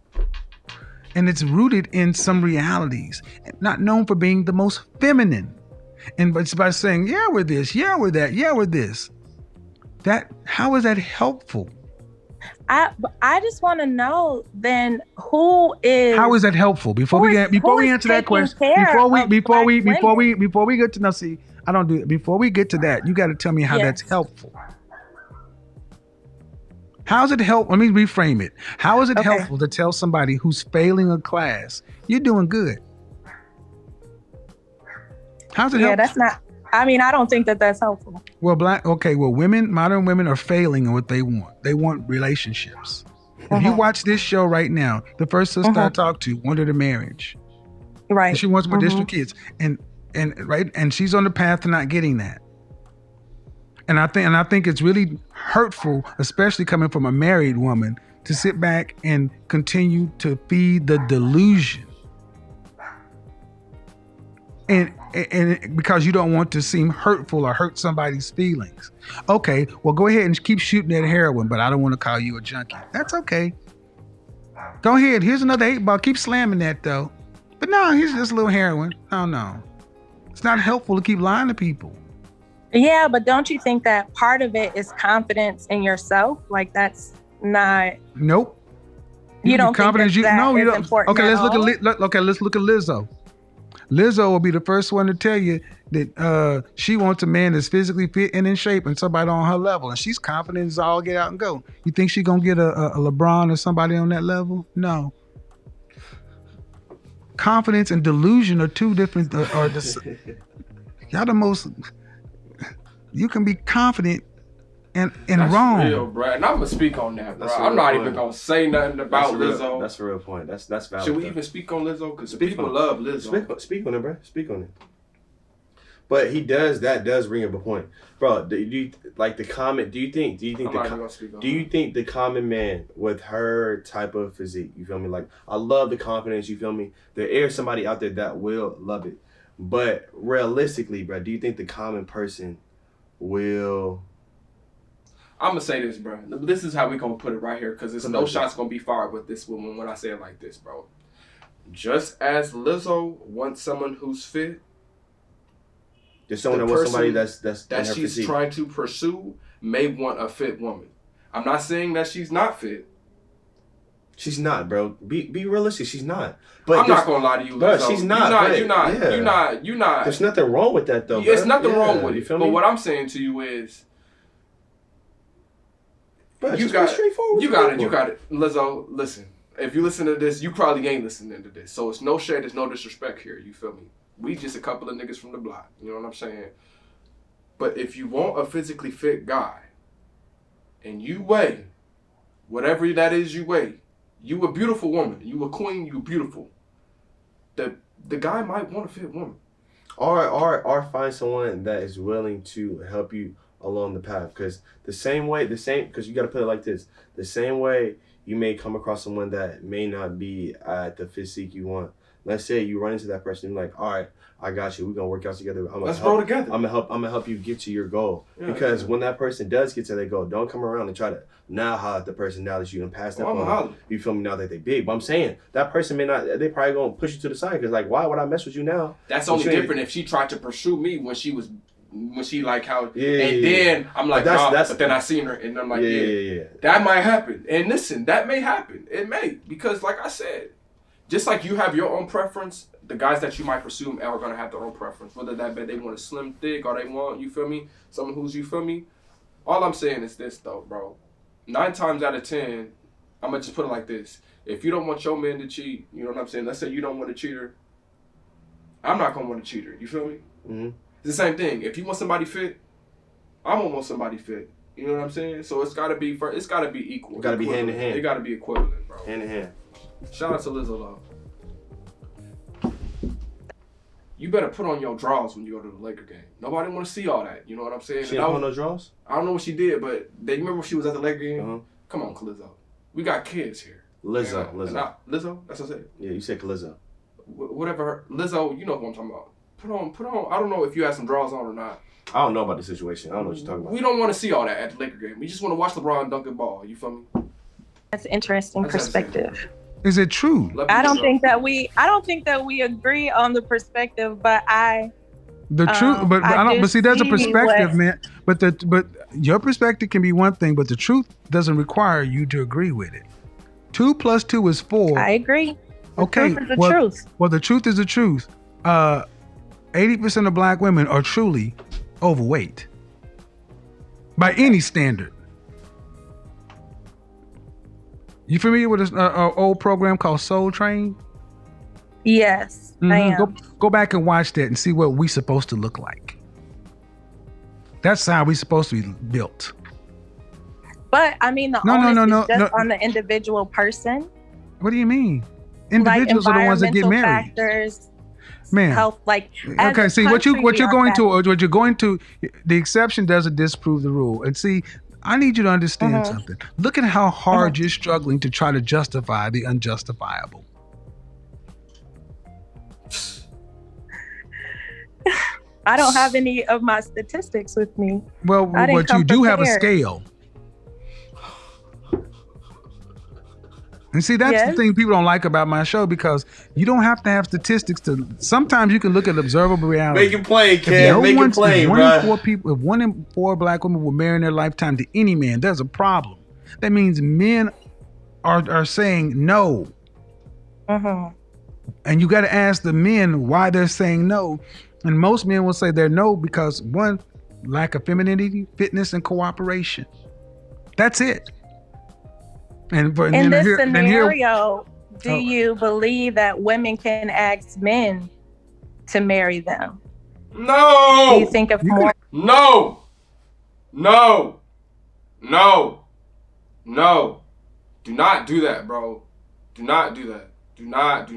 And it's rooted in some realities. Not known for being the most feminine. And it's by saying, yeah, we're this, yeah, we're that, yeah, we're this. How is that helpful? I just want to know then how is that helpful? Before we answer that question, before we get to now, see, I don't do it. Before we get to that, you got to tell me how that's helpful. How is it helpful? Let me reframe it. How is it helpful to tell somebody who's failing a class, you're doing good? How's it helpful? That's not. I mean, I don't think that's helpful. Well, modern women are failing in what they want. They want relationships. If you watch this show right now, the first sister I talked to wanted a marriage. Right. And she wants more additional kids. And she's on the path to not getting that. And I think it's really hurtful, especially coming from a married woman, to sit back and continue to feed the delusion. And because you don't want to seem hurtful or hurt somebody's feelings. Okay, well, go ahead and keep shooting that heroin, but I don't want to call you a junkie. That's okay. Go ahead. Here's another 8-ball. Keep slamming that, though. But no, here's just a little heroin. Oh, no. It's not helpful to keep lying to people. Yeah, but don't you think that part of it is confidence in yourself? Like, that's not... Nope. You don't think that you don't. Important okay, let's look at Lizzo. Lizzo will be the first one to tell you that she wants a man that's physically fit and in shape and somebody on her level. And she's confident as all get out and go. You think she's going to get a LeBron or somebody on that level? No. Confidence and delusion are two different... y'all the most... You can be confident and wrong. That's real, bro. And I'm going to speak on that, bro. I'm not even going to say nothing about Lizzo. That's a real point. That's valid. Should we even speak on Lizzo? Because people love Lizzo. Speak on it, bro. Speak on it. But that does bring up a point. Bro, do you like the common, do you think the common man with her type of physique, you feel me? Like, I love the confidence, you feel me? There is somebody out there that will love it. But realistically, bro, do you think the common person will... I'm going to say this, bro. This is how we going to put it right here, because there's no shots going to be fired with this woman when I say it like this, bro. Just as Lizzo wants someone who's fit, there's someone that wants somebody that's that she's physique. Trying to pursue may want a fit woman. I'm not saying that she's not fit. She's not, bro. Be realistic. She's not. But I'm not gonna lie to you, bro. She's not. You're not. There's nothing wrong with that, though. There's nothing wrong with it. But what I'm saying to you is, bro, you got it. Lizzo, listen. If you listen to this, you probably ain't listening to this. So it's no shade, there's no disrespect here. You feel me? We just a couple of niggas from the block. You know what I'm saying? But if you want a physically fit guy, and you weigh whatever that is you weigh, you a beautiful woman. You a queen, you beautiful. the guy might want a fit woman. Or find someone that is willing to help you along the path. Because because you got to put it like this: the same way you may come across someone that may not be at the physique you want. Let's say you run into that person, you're like, all right, I got you. We're gonna work out together. Let's roll together. I'm gonna help you get to your goal. Because when that person does get to their goal, don't come around and try to now holler at the person now that you done passed that on. You feel me, now that they big. But I'm saying that person may not. They probably gonna push you to the side because like, why would I mess with you now? That's only different if she tried to pursue me when she like how then I'm like, but then I seen her and I'm like, that might happen. And listen, that may happen. It may, because like I said, just like you have your own preference, the guys that you might pursue are gonna have their own preference. Whether they want a slim, thick, or they want, you feel me, someone who's, you feel me. All I'm saying is this though, bro. 9 times out of 10, I'm gonna just put it like this: if you don't want your man to cheat, you know what I'm saying. Let's say you don't want a cheater. I'm not gonna want a cheater. You feel me? Mm-hmm. It's the same thing. If you want somebody fit, I'm gonna want somebody fit. You know what I'm saying? So it's gotta be equal. It gotta be hand in hand. It gotta be equivalent, bro. Hand in hand. Shout out to Lizzo though. You better put on your drawers when you go to the Laker game. Nobody want to see all that. You know what I'm saying? She didn't put on no drawers? I don't know what she did, but you remember when she was at the Laker game? Uh-huh. Come on, Lizzo. We got kids here. Lizzo. Lizzo? That's what I said. Yeah, you said Lizzo. Whatever. Lizzo, you know what I'm talking about. Put on. I don't know if you had some drawers on or not. I don't know about the situation. I don't know what you're talking about. We don't want to see all that at the Laker game. We just want to watch LeBron dunk the ball. You feel me? That's an interesting perspective. Is it true? I don't think that we agree on the perspective, but truth. But I don't. But see, there's a perspective, man. But your perspective can be one thing, but the truth doesn't require you to agree with it. 2 + 2 is 4. I agree. Okay. Truth is the truth. Well, the truth is the truth. 80% of black women are truly overweight by any standard. You familiar with this old program called Soul Train? Yes, I am. Go back and watch that and see what we supposed to look like. That's how we supposed to be built. But I mean, the onus is just on the individual person. What do you mean? Individuals are the ones that get married. Factors, man, health, okay. See what you're going to. The exception doesn't disprove the rule. And see, I need you to understand something. Look at how hard you're struggling to try to justify the unjustifiable. I don't have any of my statistics with me. Well, but you do have a scale. And see, that's the thing people don't like about my show, because you don't have to have statistics to. Sometimes you can look at observable reality. Make it plain, kid. Make it plain, bro. If 1 in 4 black women will marry in their lifetime to any man, there's a problem. That means men are saying no. And you got to ask the men why they're saying no. And most men will say they're no because, 1, lack of femininity, fitness, and cooperation. That's it. And in this scenario, do you believe that women can ask men to marry them? No. Do you think of more? No. Do not do that, bro. Do not do that. Do not.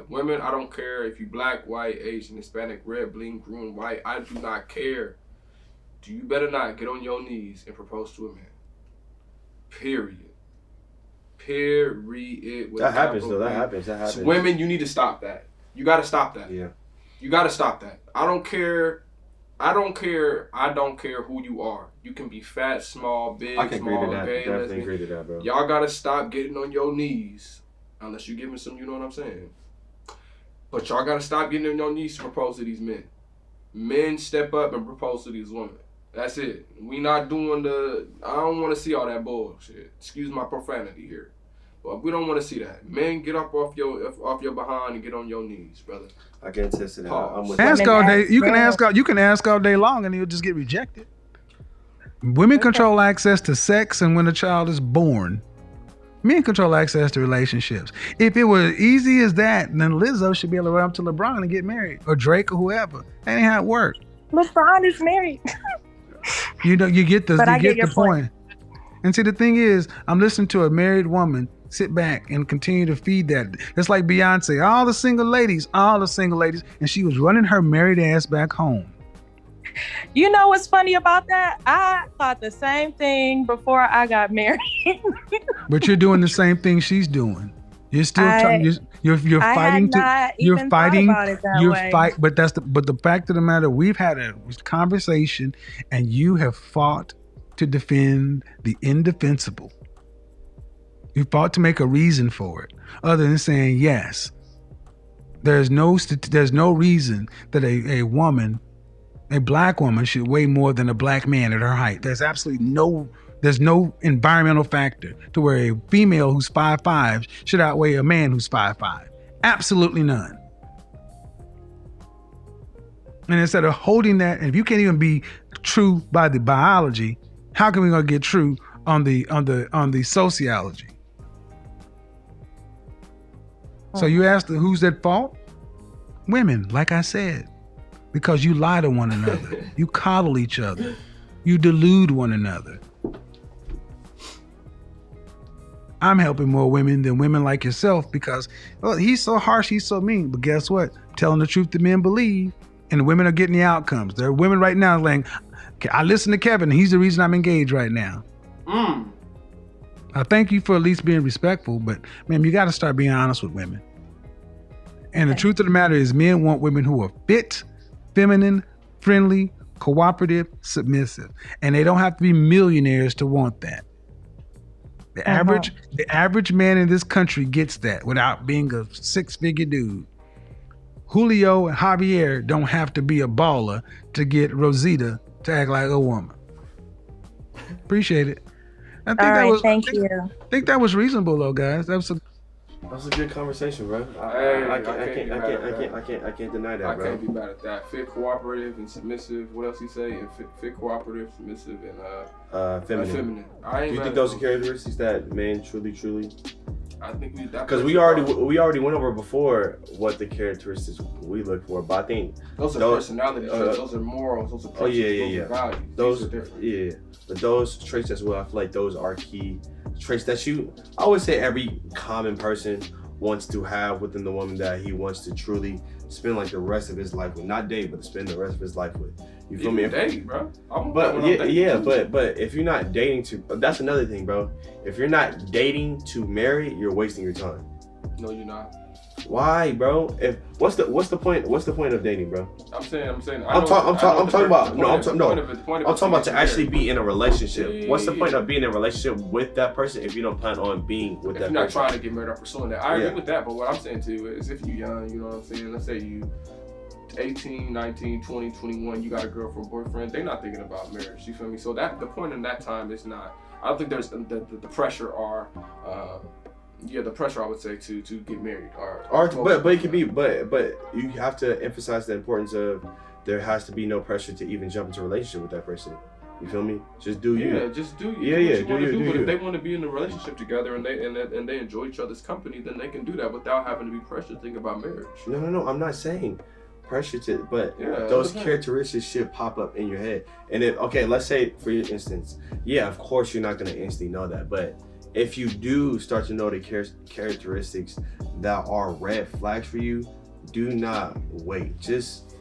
Women, I don't care if you black, white, Asian, Hispanic, red, green, white. I do not care. You better not get on your knees and propose to a man. Period. That happens though. That happens. So women, you need to stop that. You got to stop that. Yeah. You got to stop that. I don't care who you are. You can be fat, small, big, I can small, agree to that. gay, Definitely lesbian. agree to that, bro. Y'all got to stop getting on your knees, unless you give me some. You know what I'm saying? But y'all got to stop getting on your knees to propose to these men. Men, step up and propose to these women. That's it. We not doing I don't want to see all that bullshit. Excuse my profanity here. But we don't want to see that. Men, get up off your behind and get on your knees, brother. I can attest to that. I'm with ask all day. You can ask all day long and you'll just get rejected. Women control access to sex, and when a child is born, men control access to relationships. If it were easy as that, then Lizzo should be able to run up to LeBron and get married, or Drake, or whoever. That ain't how it works. LeBron is married. You get the point. And see, the thing is, I'm listening to a married woman sit back and continue to feed that. It's like Beyonce, all the single ladies, and she was running her married ass back home. You know what's funny about that? I thought the same thing before I got married. But you're doing the same thing she's doing. You're still you're fighting to you're fighting but the fact of the matter, we've had a conversation and you have fought to defend the indefensible. You fought to make a reason for it, other than saying yes. There's no reason that a woman, a black woman, should weigh more than a black man at her height. There's no environmental factor to where a female who's 5'5" should outweigh a man who's 5'5". Absolutely none. And instead of holding that, and if you can't even be true by the biology, how can we gonna get true on the sociology? So you asked who's at fault? Women, like I said, because you lie to one another, you coddle each other, you delude one another. I'm helping more women than women like yourself because, well, he's so harsh, he's so mean. But guess what? Telling the truth that men believe, and the women are getting the outcomes. There are women right now like, I listen to Kevin, and he's the reason I'm engaged right now. I thank you for at least being respectful, but man, you got to start being honest with women. And the truth of the matter is, men want women who are fit, feminine, friendly, cooperative, submissive. And they don't have to be millionaires to want that. The average man in this country gets that without being a 6-figure dude. Julio and Javier don't have to be a baller to get Rosita to act like a woman. Appreciate it. I think that was reasonable though, guys. That was a good conversation, bro. I can't deny that, bro. I can't be mad at that. Fit, cooperative, and submissive. What else you say? And fit, cooperative, submissive, and feminine. Do you think those are characteristics that men truly? I think because we already went over before what the characteristics we look for, but I think those are personality traits, those are morals, those are principles, those are values. Those are different. But those traits as well, I feel like those are key traits that I would say every common person wants to have within the woman that he wants to truly spend like the rest of his life with. Not date, but spend the rest of his life with. You feel me? Date, bro. But if you're not dating that's another thing, bro. If you're not dating to marry, you're wasting your time. No, you're not. Why, bro? What's the point? What's the point of dating, bro? I'm saying. I'm talking about to actually be in a relationship. What's the point of being in a relationship with that person if you don't plan on being with that person? If you're not trying to get married or pursuing that. I agree with that, but what I'm saying too is if you're young, you know what I'm saying? Let's say you 18, 19, 20, 21, you got a girlfriend, boyfriend, they're not thinking about marriage, you feel me? So that the point in that time is not, I don't think there's the pressure or the pressure I would say to get married but it could be but you have to emphasize the importance of there has to be no pressure to even jump into a relationship with that person. You feel me? Just do you. Yeah, just do you. But if they want to be in a relationship together and they enjoy each other's company, then they can do that without having to be pressured to think about marriage. No, I'm not saying pressure to, but those characteristics should pop up in your head. And let's say for your instance, of course you're not gonna instantly know that, but if you do start to know the characteristics that are red flags for you, do not wait. Just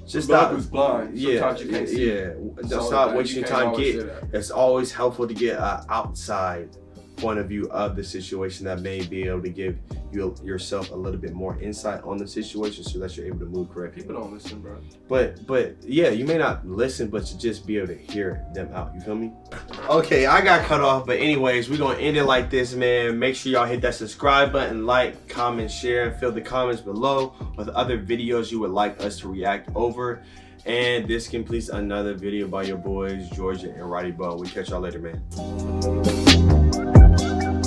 stop. Who's blind? Sometimes you can't see. Stop wasting time. It's always helpful to get an outside point of view of the situation that may be able to give yourself a little bit more insight on the situation so that you're able to move correctly. People don't listen, bro. But you may not listen, but you just be able to hear them out. You feel me? Okay, I got cut off, but anyways, we're gonna end it like this, man. Make sure y'all hit that subscribe button, like, comment, share, and fill the comments below with other videos you would like us to react over. And this completes another video by your boys, Georgia and Roddy Bone. We catch y'all later, man.